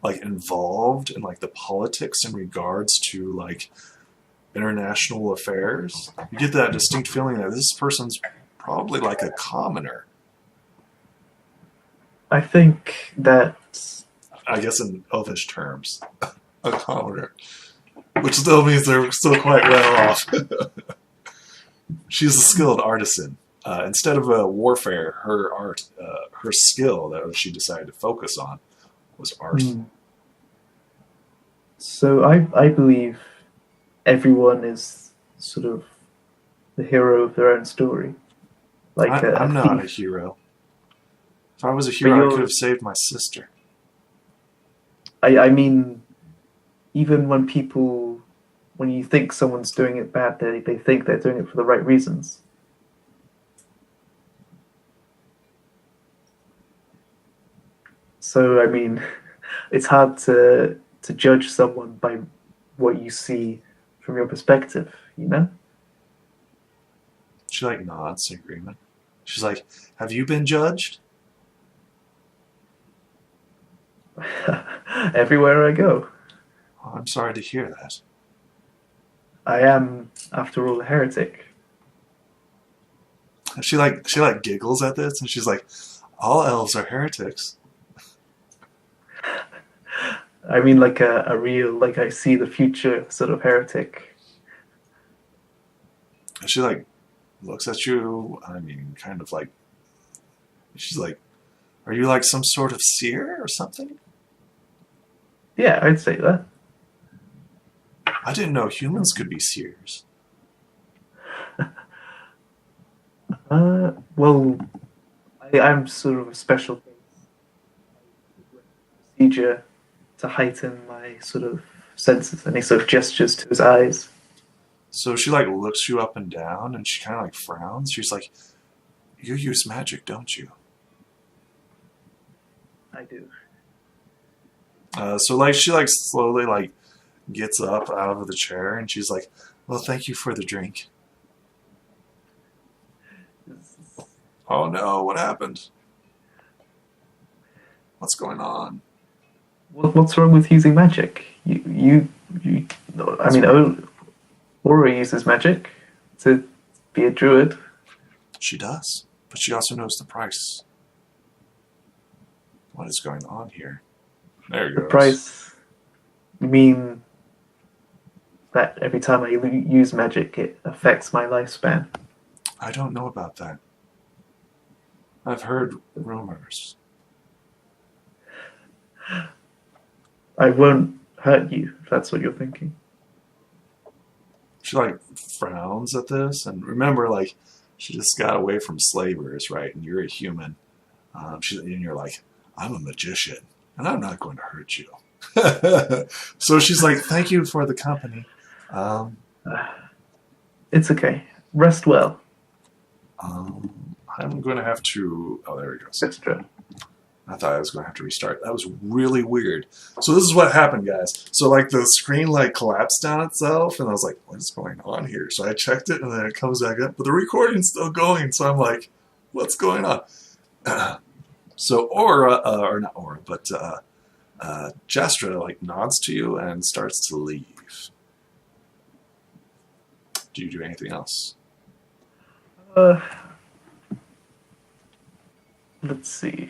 involved in the politics in regards to international affairs. You get that distinct feeling that this person's probably a commoner. I think that I guess in Elvish terms, a commoner, which still means they're still quite well off. She's a skilled artisan. Instead of warfare, her skill that she decided to focus on was art. so. I believe everyone is sort of the hero of their own story. Like I'm not a thief. hero. If I was a But hero, I could you're. have saved my sister. I mean, even when you think someone's doing it bad, they think they're doing it for the right reasons. So I mean, it's hard to judge someone by what you see from your perspective, you know? She like nods in agreement. She's like, "Have you been judged?" Everywhere I go. Oh, I'm sorry to hear that. I am, after all, a heretic. She like giggles at this, and she's like, "All elves are heretics." I mean, like a real, like I see the future sort of heretic. And she like looks at you. I mean, kind of like she's like, "Are you like some sort of seer or something?" Yeah, I'd say that. I didn't know humans could be seers. Well, I'm sort of a special procedure to heighten my sort of senses, and he sort of gestures to his eyes. So she like looks you up and down, and she kind of like frowns. She's like, "You use magic, don't you?" I do. So like she like slowly like gets up out of the chair, and she's like, "Well, thank you for the drink." Oh no, what happened? What's going on? What's wrong with using magic? You I What's mean, wrong? Aura uses magic to be a druid. She does, but she also knows the price. What is going on here? There it The goes. price mean that every time I use magic, it affects my lifespan. I don't know about that. I've heard rumors. I won't hurt you if that's what you're thinking. She like frowns at this, and remember, like she just got away from slavers, right? And you're a human. And you're like, I'm a magician, and I'm not going to hurt you. So she's like, thank you for the company. Um, It's okay. Rest well. I'm going to have to. Oh, there it goes. Extra. I thought I was going to have to restart. That was really weird. So this is what happened, guys. So like the screen like collapsed down itself, and I was like, what is going on here? So I checked it, and then it comes back up, but the recording's still going. So I'm like, what's going on? So Aura, or not Aura, but Jastra like nods to you and starts to leave. Do you do anything else? Uh, let's see.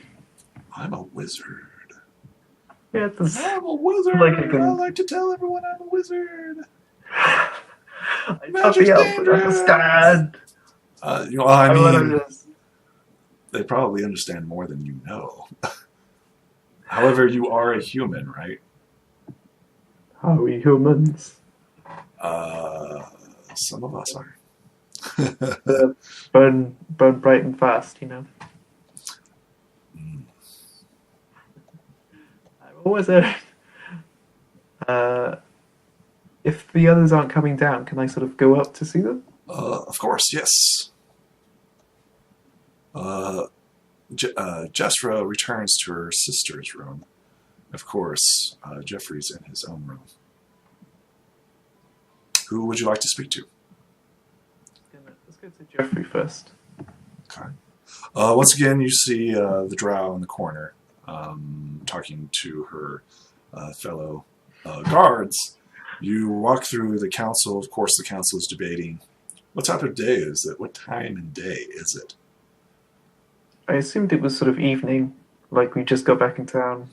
I'm a wizard. Yeah, this, I'm a wizard. like I can- I like to tell everyone I'm a wizard. I Magic's not be able to dangerous. understand. I mean, wanna just- they probably understand more than you know. However, you are a human, right? Are we humans? Some of us are. Burn bright and fast, you know. I'm a wizard. If the others aren't coming down, can I sort of go up to see them? Of course, yes. Jessra returns to her sister's room. Of course, Jeffrey's in his own room. Who would you like to speak to? Let's go to Jeffrey first. Okay. Once again, you see the drow in the corner talking to her fellow guards. You walk through the council. Of course, the council is debating what type of day is it? What time and day is it? I assumed it was sort of evening Like we just got back in town,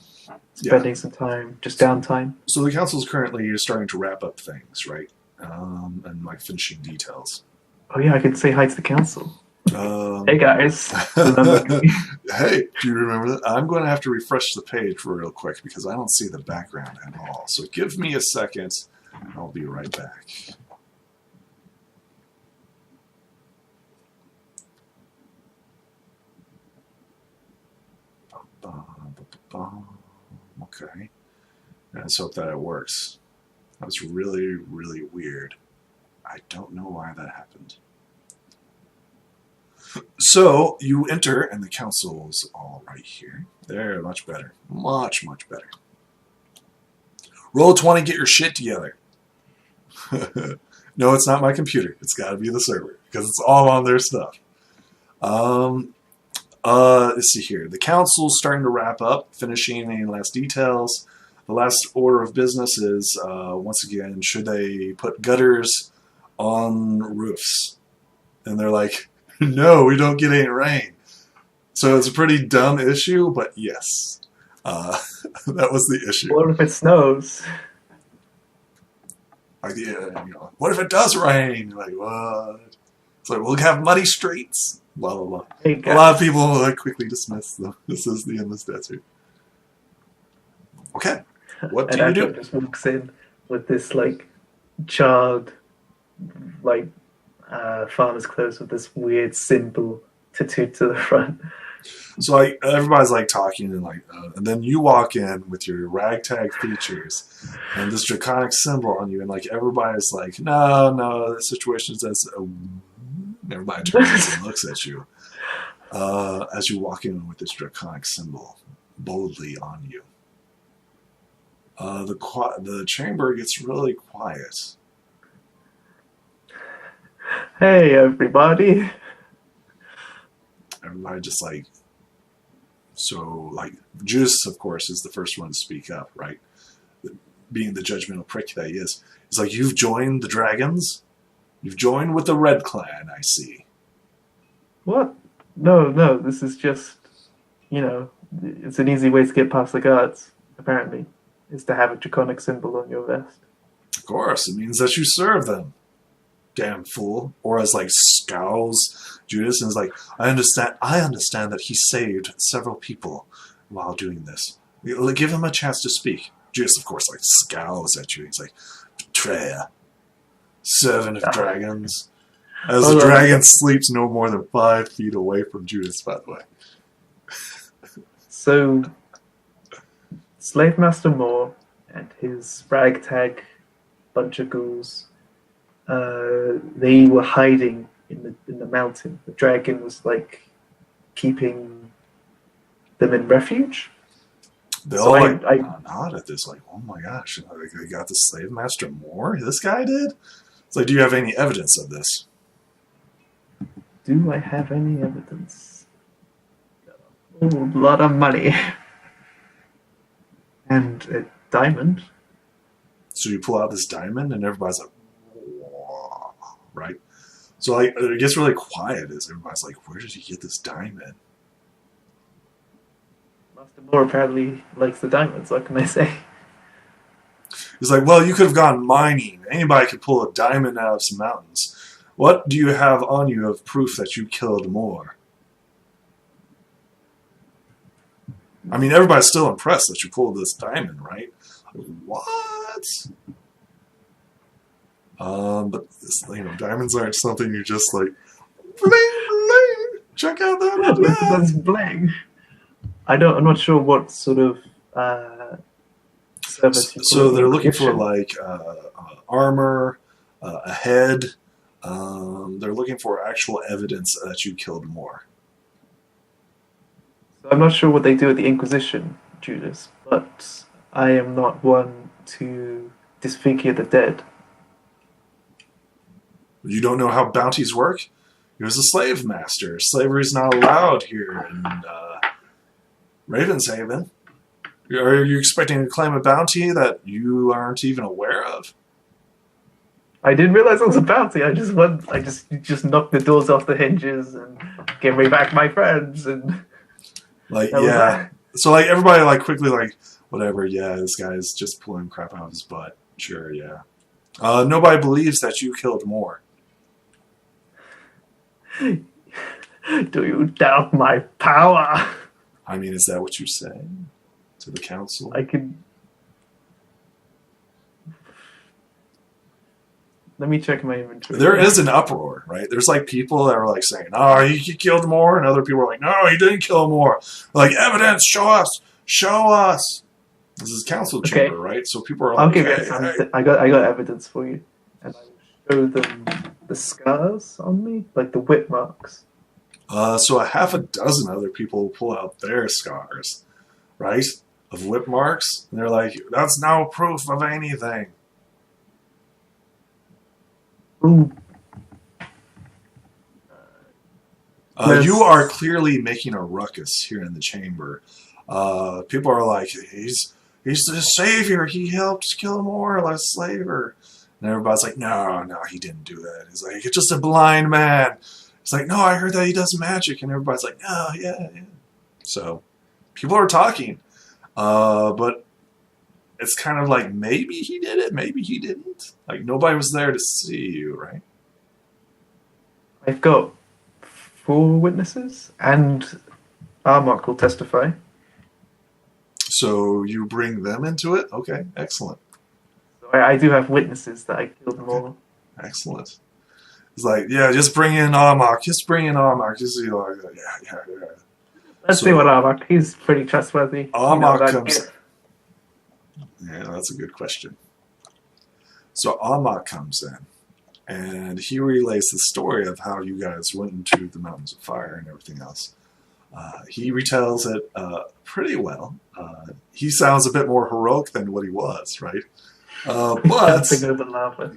spending some time, just downtime. So the council's currently starting to wrap up things, right? And like finishing details. Oh yeah, I could say hi to the council. Hey guys, Hey, do you remember that? I'm going to have to refresh the page real quick because I don't see the background at all. So give me a second. I'll be right back. Okay. Let's hope that it works. That was really, really weird. I don't know why that happened. So you enter, and the council's all right here. There, much better. Much, much better. Roll 20, get your shit together. No, it's not my computer. It's got to be the server, because it's all on their stuff. Let's see here. The council's starting to wrap up, finishing any last details. The last order of business is, once again, should they put gutters on roofs? And they're like, no, we don't get any rain. So it's a pretty dumb issue, but yes. That was the issue. What if it snows? Like, yeah, you know, what if it does rain? Like, what? It's like, we'll have muddy streets. Blah, blah, blah. Hey, a lot of people like, quickly dismiss them. This is the endless desert. Okay. What do you do? Just walks in with this, like, charred, like, farmer's clothes with this weird symbol tattooed to the front. So like everybody's like talking and then you walk in with your ragtag features and this draconic symbol on you, and like everybody's like, no, the situation is as everybody turns and looks at you as you walk in with this draconic symbol boldly on you. The chamber gets really quiet. Hey, everybody. Everybody just like, so like, Judas, of course, is the first one to speak up, right? Being the judgmental prick that he is. It's like, you've joined the dragons? You've joined with the Red Clan, I see. What? No, this is just, you know, it's an easy way to get past the guards, apparently, is to have a draconic symbol on your vest. Of course, it means that you serve them. Damn fool. Or as like scowls Judas and is like, I understand that he saved several people while doing this. Give him a chance to speak. Judas, of course, like scowls at you. He's like, betrayer, servant of dragons. As the dragon sleeps no more than 5 feet away from Judas, by the way. So, Slave Master Moore and his ragtag bunch of ghouls, they were hiding in the mountain. The dragon was like keeping them in refuge. They all nod at this, like, oh my gosh, they got the Slave Master Moore? This guy did? It's like, do you have any evidence of this? Do I have any evidence? A lot of money. And a diamond. So you pull out this diamond and everybody's like, whoa, right? So like, it gets really quiet as everybody's like, where did he get this diamond? Master Moore apparently likes the diamonds, what can I say? He's like, well, you could have gone mining. Anybody could pull a diamond out of some mountains. What do you have on you of proof that you killed Moore? I mean, everybody's still impressed that you pulled this diamond, right? Like, what? But this, diamonds aren't something you just like, bling, bling, check out that. That's bling. I'm not sure what sort of service. So they're looking for like armor, a head. They're looking for actual evidence that you killed Moore. I'm not sure what they do at the Inquisition, Judas, but I am not one to disfigure the dead. You don't know how bounties work? You're a slave master. Slavery's not allowed here in Ravenshaven. Are you expecting to claim a bounty that you aren't even aware of? I didn't realize it was a bounty. I just knocked the doors off the hinges and give me back my friends and. Like, yeah, So like everybody like quickly like whatever. Yeah, this guy's just pulling crap out of his butt. Sure, yeah. Nobody believes that you killed more. Do you doubt my power? I mean, is that what you say to the council? I can. Let me check my inventory. There is an uproar, right? There's like people that are like saying, "Oh, he killed more," and other people are like, "No, he didn't kill more." Like evidence, show us, show us. This is council chamber, right? So people are like, okay, hey. I got evidence for you, and I will show them the scars on me, like the whip marks. So a half a dozen other people pull out their scars, right, of whip marks, and they're like, "That's no proof of anything." Ooh. You are clearly making a ruckus here in the chamber. People are like, he's the savior. He helped kill more slaver. And everybody's like, no, he didn't do that. He's like, it's just a blind man. It's like, no, I heard that he does magic. And everybody's like, no, yeah. So people are talking. But it's kind of like, maybe he did it, maybe he didn't. Like, nobody was there to see you, right? I've got 4 witnesses, and Armok will testify. So you bring them into it? Okay, excellent. So I do have witnesses that I killed more. Excellent. It's like, yeah, just bring in Armok. Just bring in Armok. Just, yeah. Let's see what Armok. He's pretty trustworthy. Armok comes. Yeah, that's a good question. So Armok comes in, and he relays the story of how you guys went into the Mountains of Fire and everything else. He retells it pretty well. He sounds a bit more heroic than what he was, right? But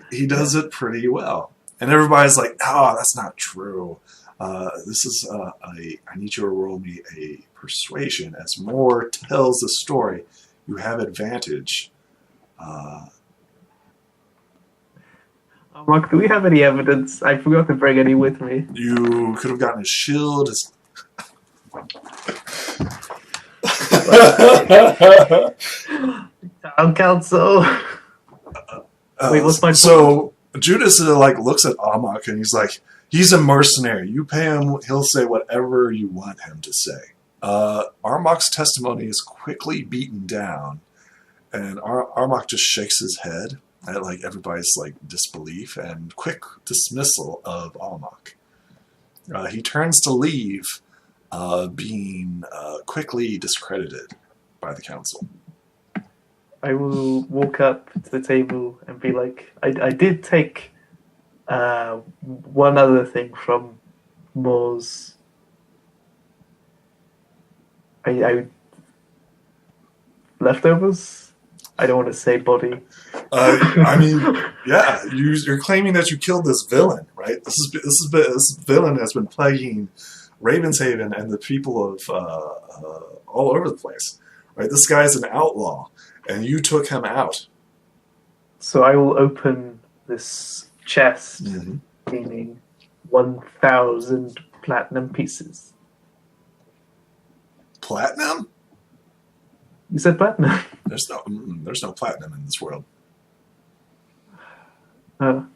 he does it pretty well. And everybody's like, "Oh, that's not true. This is I need you to roll me a persuasion. As Moore tells the story, you have advantage." Mark, do we have any evidence? I forgot to bring any with me. You could have gotten a shield. Town council. Wait, what's my point? So Judas like looks at Amok and he's like, he's a mercenary. You pay him, he'll say whatever you want him to say. Armok's testimony is quickly beaten down, and Armok just shakes his head at like everybody's like disbelief and quick dismissal of Armok. He turns to leave, being quickly discredited by the council. I will walk up to the table and be like, I did take one other thing from Moore's. I leftovers? I don't want to say body. I mean, yeah, you're claiming that you killed this villain, right? This villain has been plaguing Ravenshaven and the people of all over the place, right? This guy's an outlaw, and you took him out. So I will open this chest, meaning 1,000 platinum pieces. Platinum? You said platinum. There's no platinum in this world. What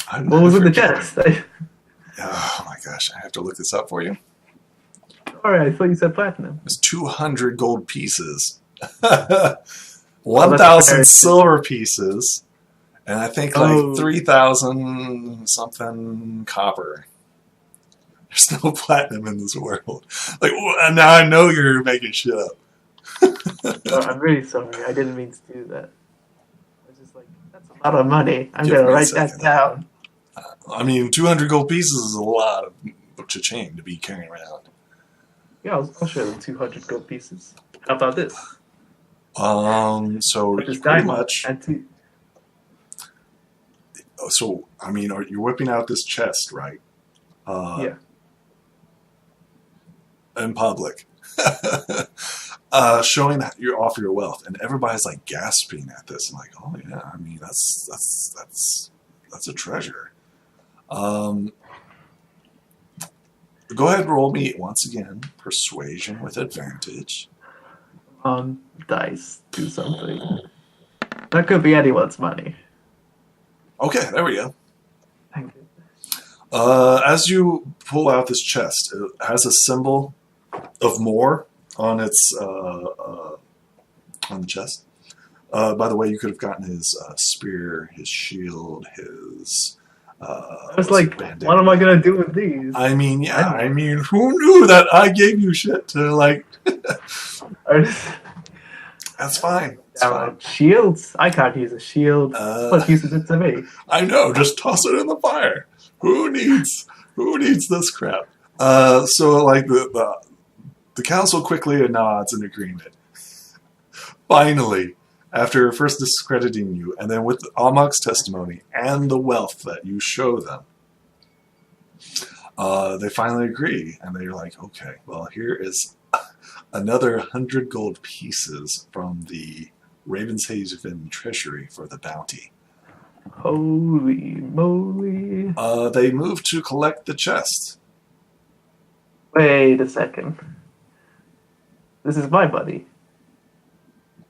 was in the chest? Oh my gosh, I have to look this up for you. Alright, I thought you said platinum. It's 200 gold pieces, 1,000 silver pieces, and I think like 3,000 something copper. There's no platinum in this world. Like, now I know you're making shit up. I'm really sorry. I didn't mean to do that. I was just like, that's a lot of money. I'm going to write that down. I mean, 200 gold pieces is a lot of cha-ching to be carrying around. Yeah, I'll show them 200 gold pieces. How about this? So pretty much. So, I mean, you're whipping out this chest, right? Yeah. In public. Showing that you're off your wealth, and everybody's like gasping at this. I'm like, oh yeah, I mean that's a treasure. Go ahead and roll me once again persuasion with advantage. on dice, do something. That could be anyone's money. Okay, there we go. Thank you. As you pull out this chest, it has a symbol of more on its on the chest. By the way, you could have gotten his spear, his shield, his. I was like, what am I gonna do with these? I mean, yeah. I mean, who knew that I gave you shit to like? That's fine. It's fine. Shields? I can't use a shield. What use is it to me? I know. Just toss it in the fire. Who needs this crap? So like the council quickly nods in agreement. Finally, after first discrediting you, and then with Amok's testimony and the wealth that you show them, they finally agree, and they're like, okay, well, here is another 100 gold pieces from the Ravenshaven treasury for the bounty. Holy moly. They move to collect the chest. Wait a second. This is my buddy.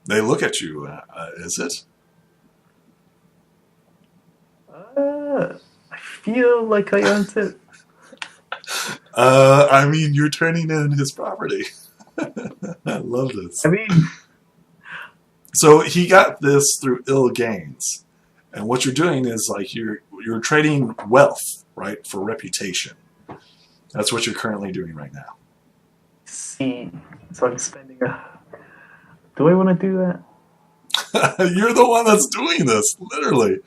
They look at you. Is it? I feel like I earned it. I mean, you're turning in his property. I love this. I mean... So he got this through ill gains. And what you're doing is like you're trading wealth, right, for reputation. That's what you're currently doing right now. See, so I'm spending Do I want to do that? You're the one that's doing this, literally.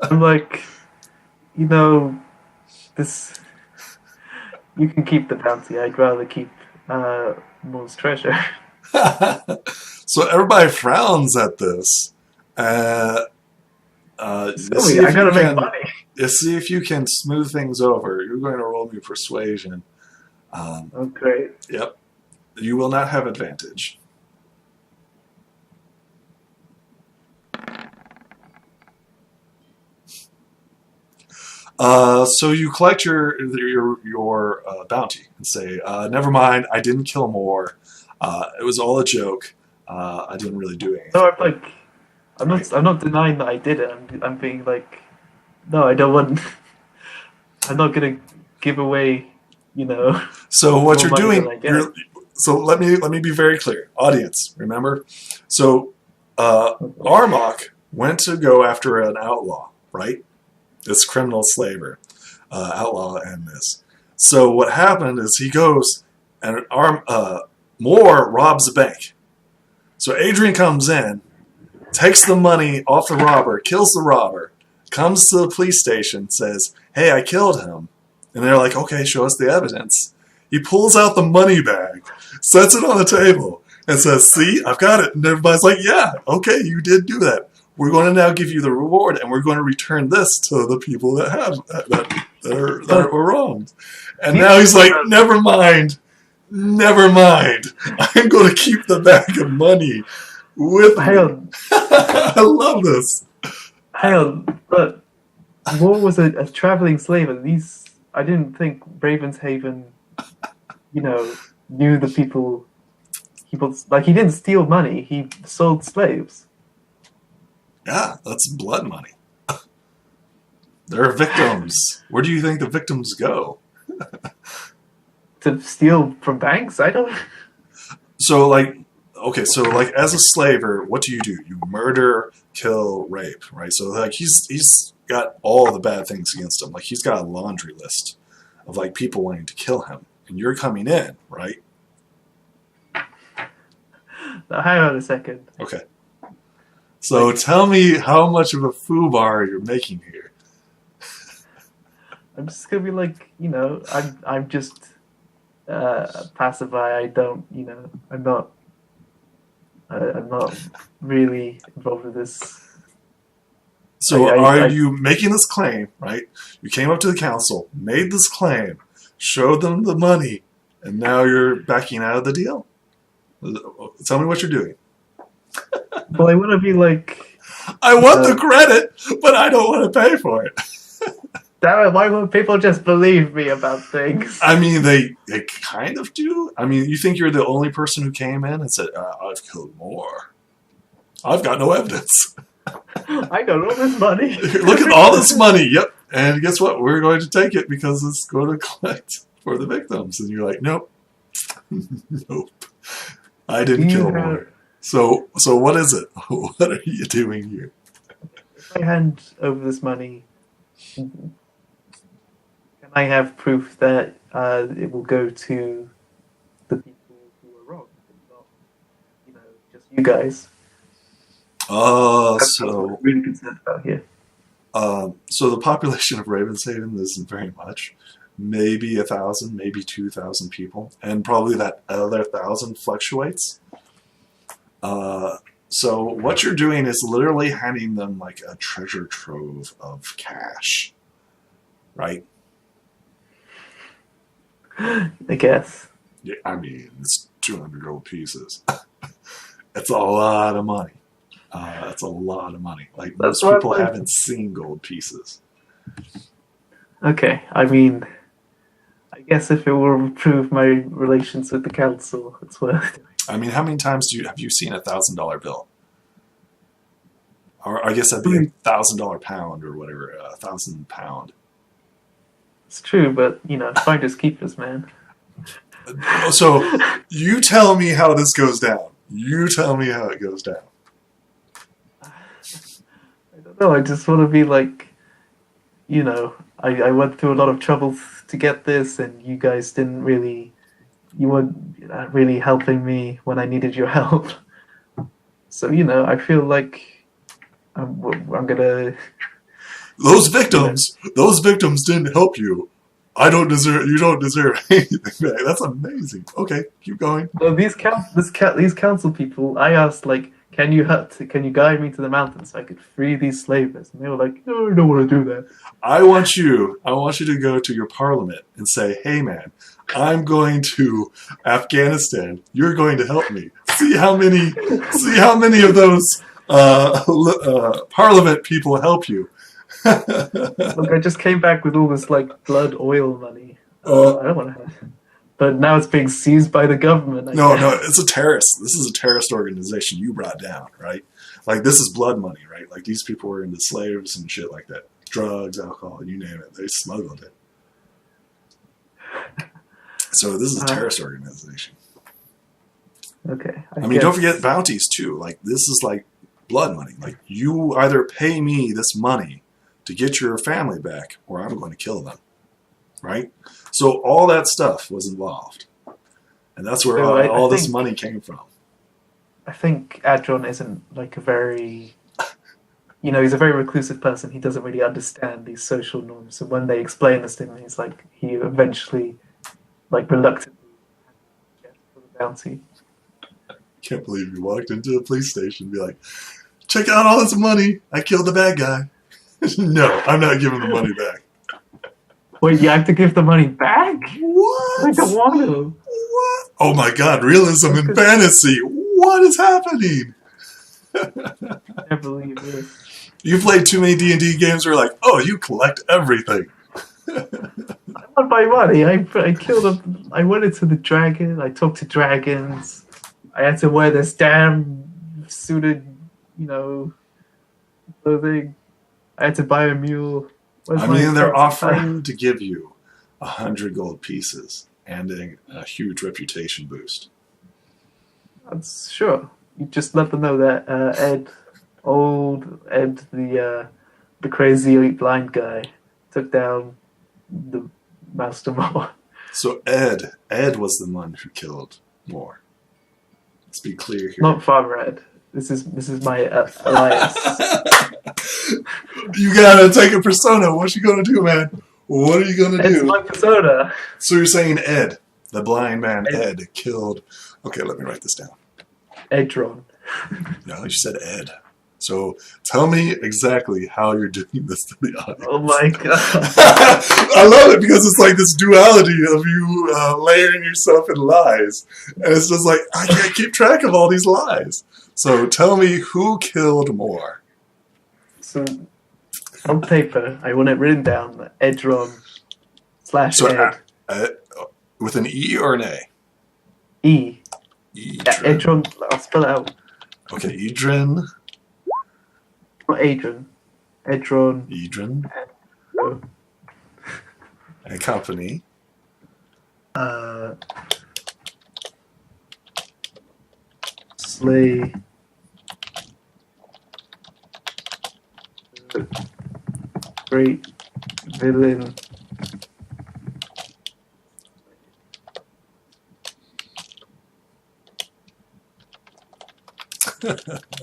I'm like, you know, this... You can keep the bounty. I'd rather keep Mo's treasure. So everybody frowns at this. Silly, I gotta make money. See if you can smooth things over. You're going to roll me persuasion. Oh, great. Yep. You will not have advantage. So you collect your bounty and say, never mind, I didn't kill more. It was all a joke. I didn't really do anything. No, I'm not denying that I did it. I'm being like, no, I don't want. I'm not gonna give away, you know. So what you're doing? So let me be very clear, audience. Remember, so Armok went to go after an outlaw, right? This criminal slaver, outlaw, and this. So what happened is he goes and Moore robs a bank. So Adrian comes in, takes the money off the robber, kills the robber, comes to the police station, says, "Hey, I killed him," and they're like, "Okay, show us the evidence." He pulls out the money bag, sets it on the table, and says, "See, I've got it." And everybody's like, "Yeah, okay, you did do that. We're going to now give you the reward, and we're going to return this to the people that have that were wronged." And now he's like, "Never mind. Never mind. I'm going to keep the bag of money with me." Hang on. I love this. Hang on, but Moore was a traveling slave, and I didn't think Ravenshaven, you know, knew the people. He didn't steal money. He sold slaves. Yeah, that's blood money. There are victims. Where do you think the victims go? To steal from banks? I don't... So, like, okay, so, like, as a slaver, what do? You murder, kill, rape, right? So, like, he's got all the bad things against him. Like, he's got a laundry list of, like, people wanting to kill him. And you're coming in, right? Now, hang on a second. Okay. So, tell me how much of a foobar you're making here. I'm just gonna be like, you know, I'm just... passerby. I don't, you know, I'm not really involved with this. So are you making this claim, right? You came up to the council, made this claim, showed them the money, and now you're backing out of the deal? Tell me what you're doing. Well, I want to be like... I want the credit, but I don't want to pay for it. Damn it, why won't people just believe me about things? I mean, they kind of do. I mean, you think you're the only person who came in and said, I've killed more. I've got no evidence. I got all this money. Look at all this money. Yep. And guess what? We're going to take it because it's going to collect for the victims. And you're like, nope. Nope. I didn't kill more. So what is it? What are you doing here? If I hand over this money, can I have proof that it will go to the people who are wrong, not, just you guys? That's what I'm really concerned about here. So the population of Ravenshaven isn't very much. Maybe 1,000, maybe 2,000 people, and probably that other 1,000 fluctuates. So what you're doing is literally handing them like a treasure trove of cash, right? I guess. Yeah, I mean, it's 200 gold pieces. It's a lot of money. That's a lot of money. Like, most people haven't seen gold pieces. Okay, I mean, I guess if it will improve my relations with the council, it's worth it. I mean, how many times have you seen a $1,000 bill? Or I guess that'd be $1,000 pound or whatever, 1,000 pound. It's true, but finders keepers, man. So you tell me how this goes down. You tell me how it goes down. I don't know. I just want to be like, I went through a lot of trouble to get this, and you guys you weren't really helping me when I needed your help. So, I feel like I'm gonna... Those victims didn't help you. You don't deserve anything back. That's amazing. Okay, keep going. Well, these council people, I asked, like, can you guide me to the mountains so I could free these slavers? And they were like, no, I don't want to do that. I want you to go to your parliament and say, hey man, I'm going to Afghanistan. You're going to help me. See how many of those parliament people help you. Look, I just came back with all this like blood oil money. I don't want to have. But now it's being seized by the government. No, it's a terrorist. This is a terrorist organization you brought down, right? Like, this is blood money, right? Like, these people were into slaves and shit like that. Drugs, alcohol, you name it. They smuggled it. So this is a terrorist organization. Okay. I mean, don't forget bounties, too. Like, this is like blood money. Like, you either pay me this money to get your family back, or I'm going to kill them, right? So all that stuff was involved, and that's where all this money came from. I think Adron isn't like a very, he's a very reclusive person. He doesn't really understand these social norms. So when they explain this to him, he eventually, reluctantly for the bounty. Can't believe you walked into a police station and be like, check out all this money. I killed the bad guy. No, I'm not giving the money back. Wait, you have to give the money back? What? I don't want to. What? Oh my god, realism in fantasy. What is happening? I can't believe this. You played too many D&D games where you're like, oh, you collect everything. I want my money. I killed him. I went into the dragon. I talked to dragons. I had to wear this damn suited, clothing. I had to buy a mule. They're offering to give you 100 gold pieces and a huge reputation boost. That's sure. You just let them know that Ed, the crazy blind guy, took down the Master Moore. So Ed was the one who killed Moore. Let's be clear here. Not Father Ed. This is my alliance. You gotta take a persona. What you gonna do, man? What are you gonna do? It's my persona. So you're saying Ed, the blind man Ed killed... Okay, let me write this down. Edron. No, you said Ed. So tell me exactly how you're doing this to the audience. Oh my god. I love it because it's like this duality of you layering yourself in lies. And it's just like, I can't keep track of all these lies. So tell me who killed Moore. So On paper, I want it written down, Edron slash So Ed. uh, with an E or an A? E. Yeah, Edrin. Edron, I'll spell it out. Okay, Edrin. Not Adrian. Edron. Edrin. Oh. And company. Slay. Great villain. I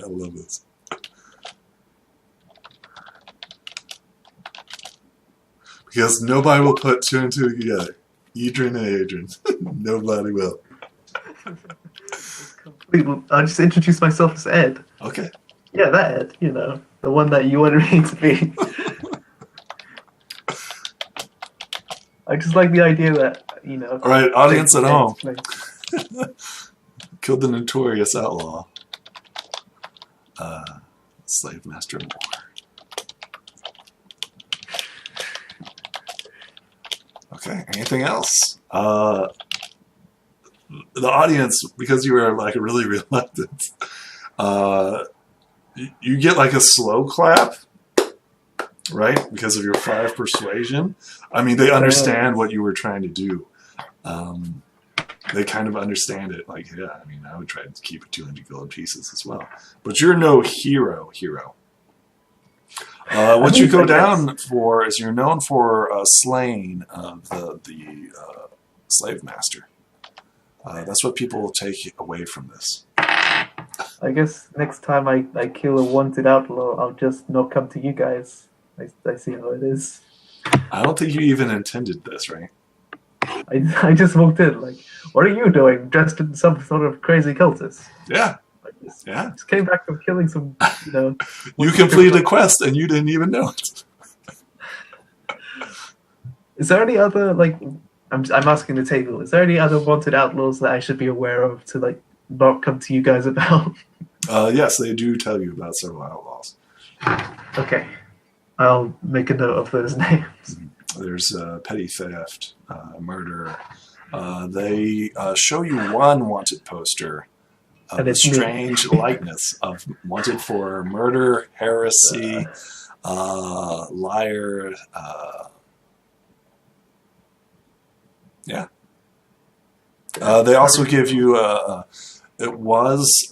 love this. Because nobody will put two and two together. Edrin and Adrian. Nobody will. I'll just introduce myself as Ed. Okay. Yeah, that Ed, you know, the one that you wanted me to be. I just like the idea that, you know. All right, audience at home. Place. Killed the notorious outlaw. Slave master Moore. Okay, anything else? The audience, because you were like really reluctant, you get like a slow clap, right? Because of your 5 persuasion. I mean, they understand what you were trying to do. They kind of understand it. Like, yeah, I mean, I would try to keep it 200 gold pieces as well. But you're no hero. What you go down for is you're known for slaying the slave master. That's what people will take away from this. I guess next time I kill a wanted outlaw, I'll just not come to you guys. I see how it is. I don't think you even intended this, right? I just walked in like, what are you doing dressed in some sort of crazy cultist? Yeah. I just came back from killing some, you know. You completed a quest and you didn't even know it. Is there any other, like, I'm asking the table, is there any other wanted outlaws that I should be aware of to, like, not come to you guys about? Yes, they do tell you about several outlaws. Okay. I'll make a note of those names. There's petty theft, murder. They show you one wanted poster of a strange likeness of wanted for murder, heresy, liar. Yeah. They also give you it was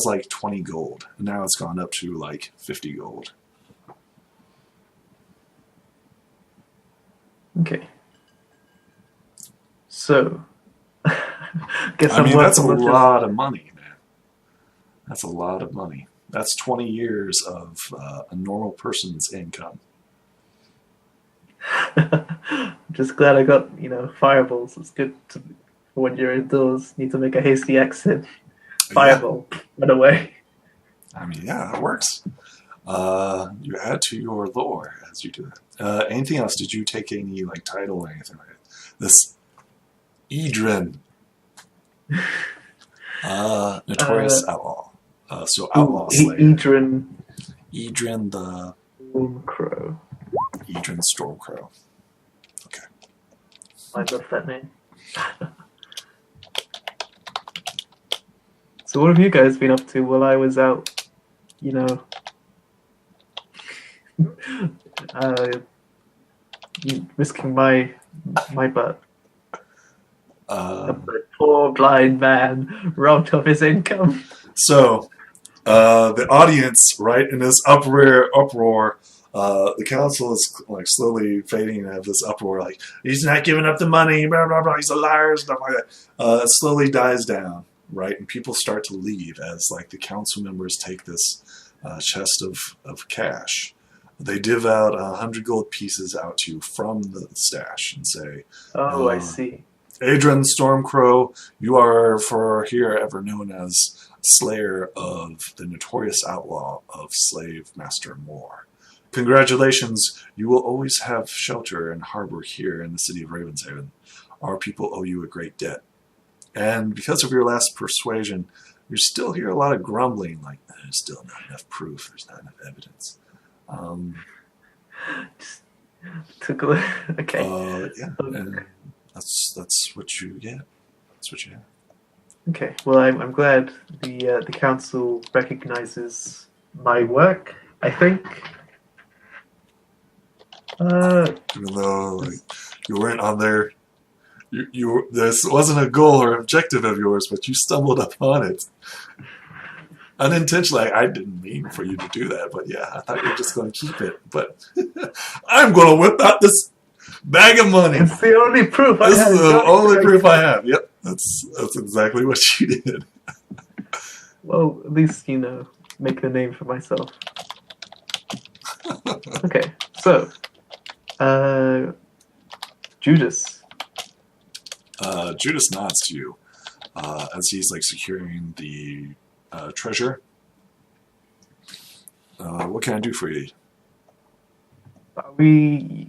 like 20 gold. Now it's gone up to like 50 gold. Okay. So, I mean, that's a lot of money, man. That's a lot of money. That's 20 years of a normal person's income. I'm just glad I got, you know, fireballs. It's good to, when you're indoors, need to make a hasty exit. Fireball, run away. I mean, yeah, that works. You add to your lore as you do that. Anything else? Did you take any like title or anything like that? This Edrin, notorious outlaw. So outlaw slayer. Edrin the Stormcrow. Edrin Stormcrow. Okay. I love that name. So what have you guys been up to while I was out, you know, risking my butt? A poor blind man robbed of his income. So, the audience, right, in this uproar, the council is like slowly fading out of this uproar, like, he's not giving up the money, blah, blah, blah, he's a liar, stuff like that. It slowly dies down, right, and people start to leave as like the council members take this chest of cash. They div out 100 gold pieces out to you from the stash and say, "Oh, I see. Adrian Stormcrow, you are for here ever known as slayer of the notorious outlaw of Slave Master Moore. Congratulations, you will always have shelter and harbor here in the city of Ravenshaven. Our people owe you a great debt. And because of your last persuasion, you still hear a lot of grumbling, like there's still not enough proof, there's not enough evidence. Just took a look. Okay. Yeah, Um, and that's what you get. That's what you have. okay. Well, I'm glad the council recognizes my work. I think. Even though like you weren't on there, this wasn't a goal or objective of yours, but you stumbled upon it unintentionally. I didn't mean for you to do that, but yeah, I thought you were just going to keep it. But I'm going to whip out this bag of money. it's the only proof I This have. is the Got it. only proof I have. Yep, that's exactly what you did. Well, at least make a name for myself. Okay, so Judas. Judas nods to you as he's like securing the treasure. What can I do for you? Are we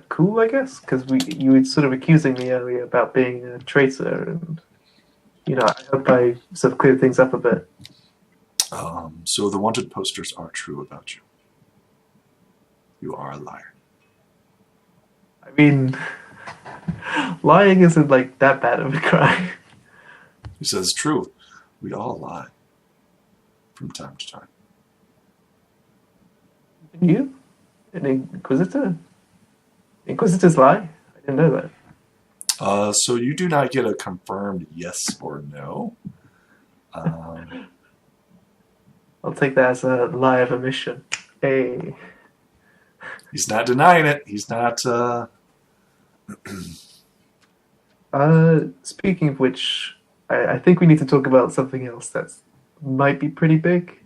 cool? I guess because you were sort of accusing me earlier about being a traitor, and I hope I sort of clear things up a bit. So the wanted posters are true about you. You are a liar. I mean, lying isn't like that bad of a crime. He says, true. We all lie from time to time. You, an inquisitor? Inquisitors lie? I didn't know that. So you do not get a confirmed yes or no. I'll take that as a lie of omission. Hey. He's not denying it. He's not. Speaking of which, I think we need to talk about something else that might be pretty big.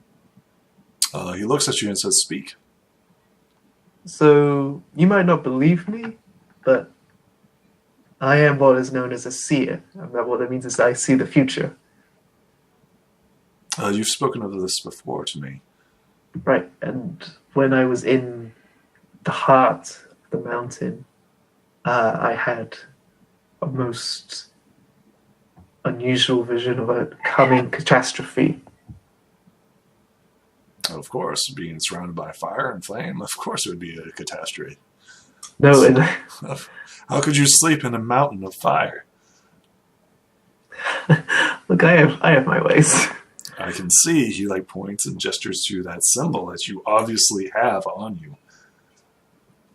He looks at you and says, speak. So, you might not believe me, but I am what is known as a seer. And what that means is I see the future. You've spoken of this before to me. Right, and when I was in the heart of the mountain, I had a most unusual vision of a coming catastrophe. Of course, being surrounded by fire and flame, of course it would be a catastrophe. No, so, how could you sleep in a mountain of fire? Look, I have my ways. I can see he like points and gestures to that symbol that you obviously have on you.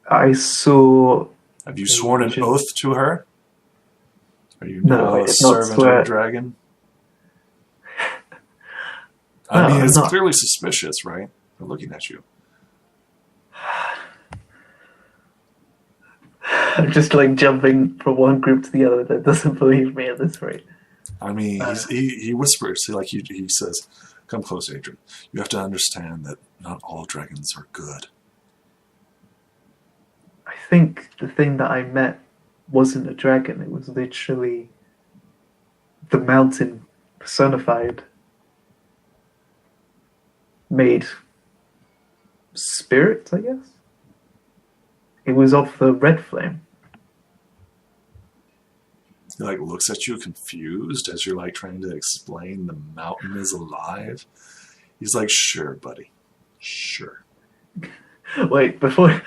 I saw. Have you sworn an oath to her? Are you No, now a servant of a dragon? I mean, it's clearly suspicious, right? They're looking at you. I'm just like jumping from one group to the other that doesn't believe me at this rate. I mean, he whispers, he says, come close, Adrian. You have to understand that not all dragons are good. I think the thing that I met wasn't a dragon. It was literally the mountain personified. Made spirit, I guess. It was of the red flame. He like looks at you confused as you're like trying to explain the mountain is alive. He's like, sure, buddy. Sure. Wait, before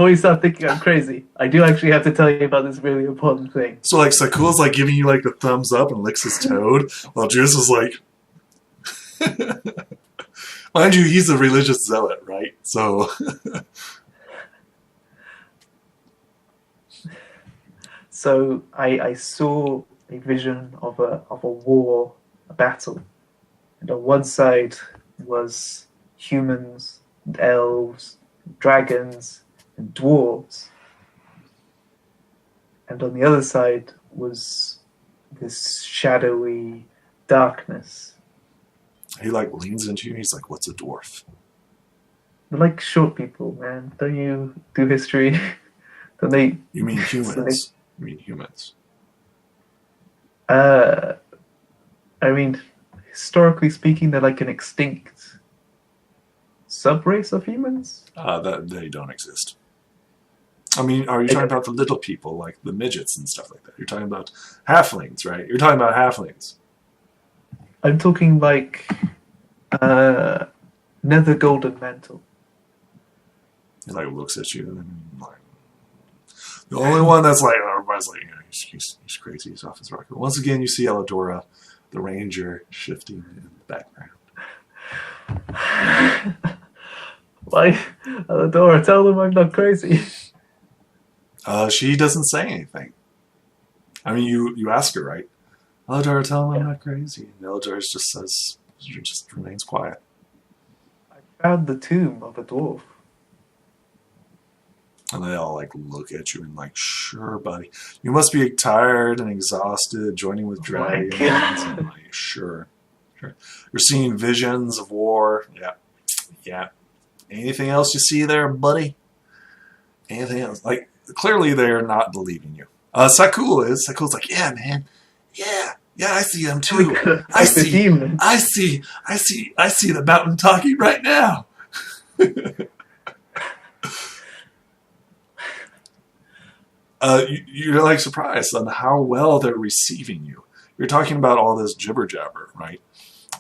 you start thinking I'm crazy, I do actually have to tell you about this really important thing. So like Sakul's like giving you like the thumbs up and licks his toad, while Judas is like mind you, he's a religious zealot, right? So So I saw a vision of a war, a battle. And on one side was humans and elves, and dragons and dwarves. And on the other side was this shadowy darkness. he like leans into you and he's like, what's a dwarf? They're like short people, man. Don't you do history? Don't they? You mean humans. You mean humans. I mean, historically speaking, they're like an extinct sub-race of humans. That they don't exist. I mean, are you talking about the little people, like the midgets and stuff like that? You're talking about halflings, right? You're talking about halflings. I'm talking like Nether Golden Mantle. He like looks at you and like the only one that's like everybody's like, yeah, he's crazy, he's off his rocker. Once again, you see Elidora, the ranger, shifting in the background. Why, Elidora, tell them I'm not crazy. She doesn't say anything. I mean, you ask her, right? Elidora, tell them I'm not crazy. And Elidora just remains quiet. I found the tomb of a dwarf. And they all like look at you and like, sure, buddy. You must be tired and exhausted, joining with dragons. And like, sure. You're seeing visions of war. Yeah. Anything else you see there, buddy? Anything else? Like, clearly they're not believing you. Sakul is. Sakul's like, yeah, man. Yeah, I see them too. I see the mountain talking right now. You're like surprised on how well they're receiving you. You're talking about all this jibber jabber, right?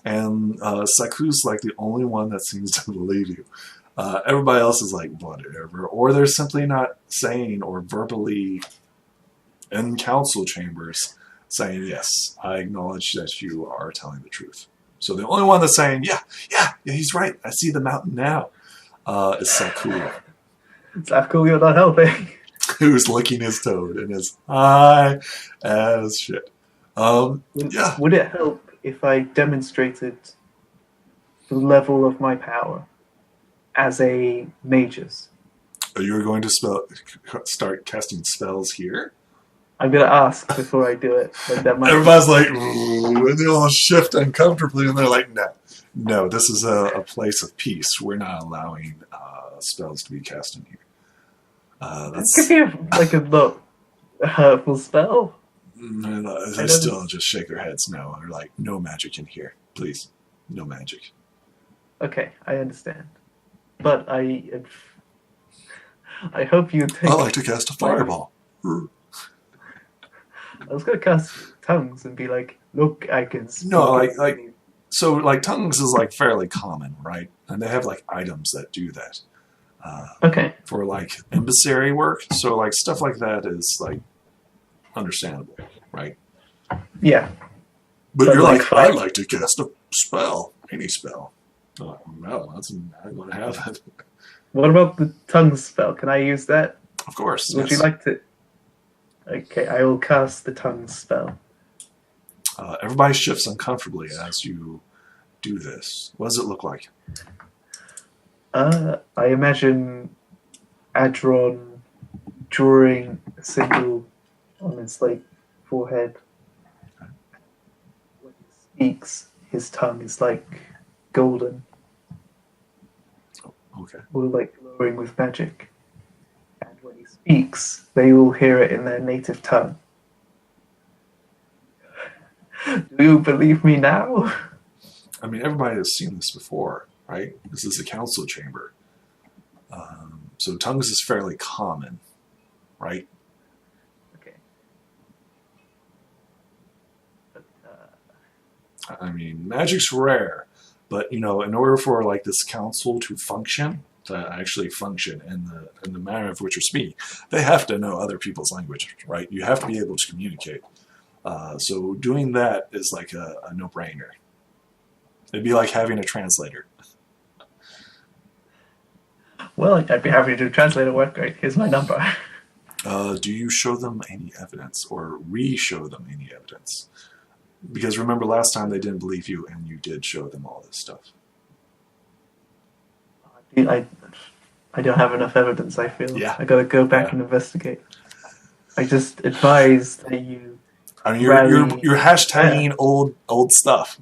And Saku's like the only one that seems to believe you. Everybody else is like, whatever. Or they're simply not saying or verbally in council chambers saying, yes, I acknowledge that you are telling the truth. So the only one that's saying, yeah, he's right. I see the mountain now, is Saku. Saku, you're not helping. Who's licking his toad and is high as shit. Yeah. Would it help if I demonstrated the level of my power as a magus? Are you going to start casting spells here? I'm going to ask before I do it. But that might Everybody's like, ooh, and they all shift uncomfortably, and they're like, no, this is a place of peace. We're not allowing spells to be cast in here. This could be a hurtful spell. They still just shake their heads no. They're like, no magic in here. Please, no magic. Okay, I understand. But I hope you take... I like to cast a fireball. I was going to cast tongues and be like, look, I can speak. No, so tongues is like fairly common, right? And they have like items that do that. Okay. For like emissary work, so like stuff like that is like understandable, right? Yeah. But you're like, I'd like to cast a spell, any spell. Oh, no, that's not going to have it. What about the tongue spell? Can I use that? Of course. Would you like to? Okay, I will cast the tongue spell. Everybody shifts uncomfortably as you do this. What does it look like? I imagine Adron drawing a symbol on his forehead. Okay. When he speaks, his tongue is like golden. Oh, okay. Or glowing with magic. And when he speaks, they all hear it in their native tongue. Do you believe me now? I mean, everybody has seen this before, right? This is a council chamber. So tongues is fairly common, right? Okay. But, I mean, magic's rare, but in order for this council to actually function in the manner of which you're speaking, they have to know other people's language, right? You have to be able to communicate. So doing that is like a no-brainer. It'd be like having a translator. Well, I'd be happy to do translator work. Great. Here's my number. Do you show them any evidence or re-show them any evidence? Because remember last time they didn't believe you and you did show them all this stuff. I don't have enough evidence, I feel. Yeah. I gotta go back and investigate. I just advise that you... I mean, you're hashtagging old stuff.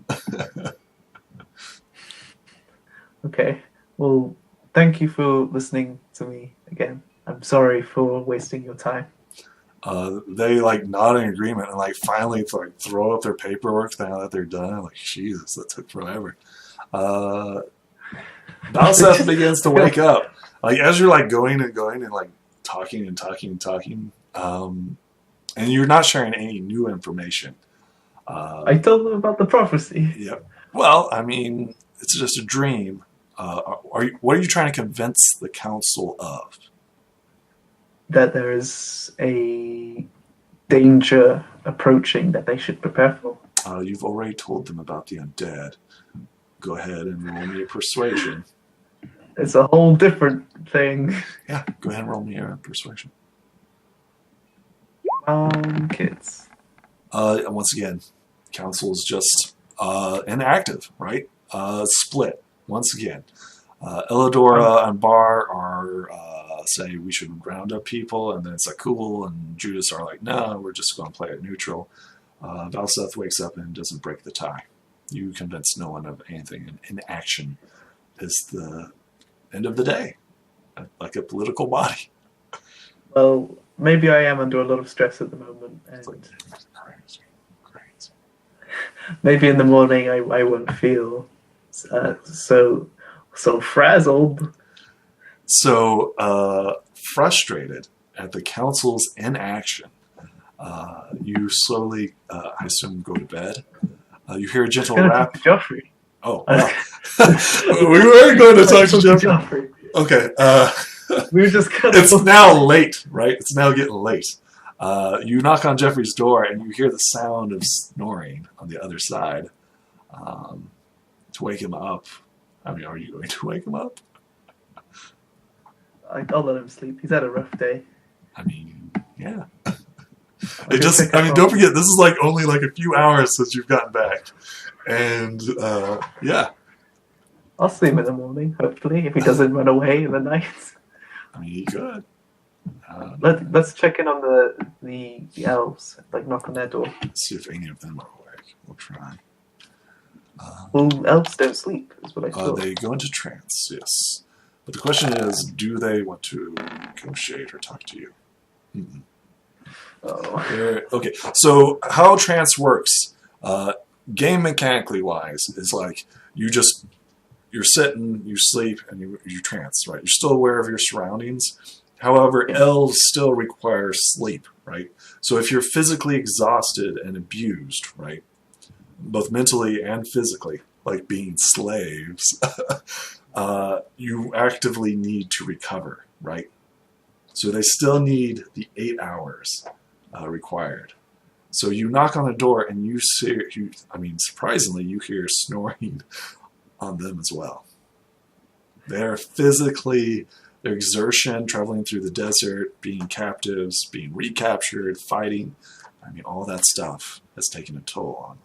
Okay. Well, thank you for listening to me again. I'm sorry for wasting your time. They nod in agreement and finally throw up their paperwork now that they're done. I'm like, Jesus, that took forever. Balseth begins to wake up. As you're going and going and talking and talking and talking, and you're not sharing any new information. I told them about the prophecy. Yep. Well, I mean, it's just a dream. what are you trying to convince the council of? That there is a danger approaching that they should prepare for. You've already told them about the undead. Go ahead and roll me a persuasion. It's a whole different thing. Yeah, go ahead and roll me a persuasion. Kids. Once again, council is just inactive, right? Split once again. Elidora and Bar are say we should round up people, and then it's like cool, and Judas are like, no, we're just going to play it neutral. Valseth wakes up and doesn't break the tie. You convince no one of anything, and inaction is the end of the day, like a political body. Well, maybe I am under a lot of stress at the moment, and Like, crazy. maybe in the morning I won't feel so frazzled. So, frustrated at the council's inaction, you slowly, I assume, go to bed. You hear a gentle rap. Joffrey. Oh, wow. We were going to talk to Joffrey. Okay. We were just kind It's now late, right? It's now getting late. You knock on Jeffrey's door, and you hear the sound of snoring on the other side. To wake him up. I mean, are you going to wake him up? I'll let him sleep. He's had a rough day. I mean, yeah. Don't forget, this is like only like a few hours since you've gotten back. And, yeah. I'll see him in the morning, hopefully, if he doesn't run away in the night. I mean, he could. Let's check in on the elves, like knock on their door. Let's see if any of them are awake. We'll try. Well, elves don't sleep, is what I thought. They go into trance, yes. But the question is, do they want to negotiate or talk to you? Mm-mm. Oh. Okay, so how trance works, game mechanically wise, is like you're sitting, you sleep, and you trance, right? You're still aware of your surroundings. However, elves still require sleep, right? So if you're physically exhausted and abused, right, both mentally and physically, like being slaves, you actively need to recover, right? So they still need the 8 hours required. So you knock on the door and surprisingly, you hear snoring on them as well. They're physically, their exertion, traveling through the desert, being captives, being recaptured, fighting, all that stuff has taken a toll on them.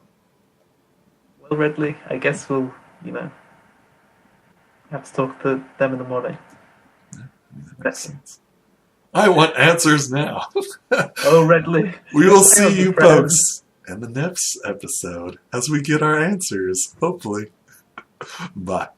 Well, Ridley, I guess we'll, have to talk to them in the morning. Yeah, that makes sense. I want answers now. Oh, Redley. We will see you folks in the next episode as we get our answers, hopefully. Bye.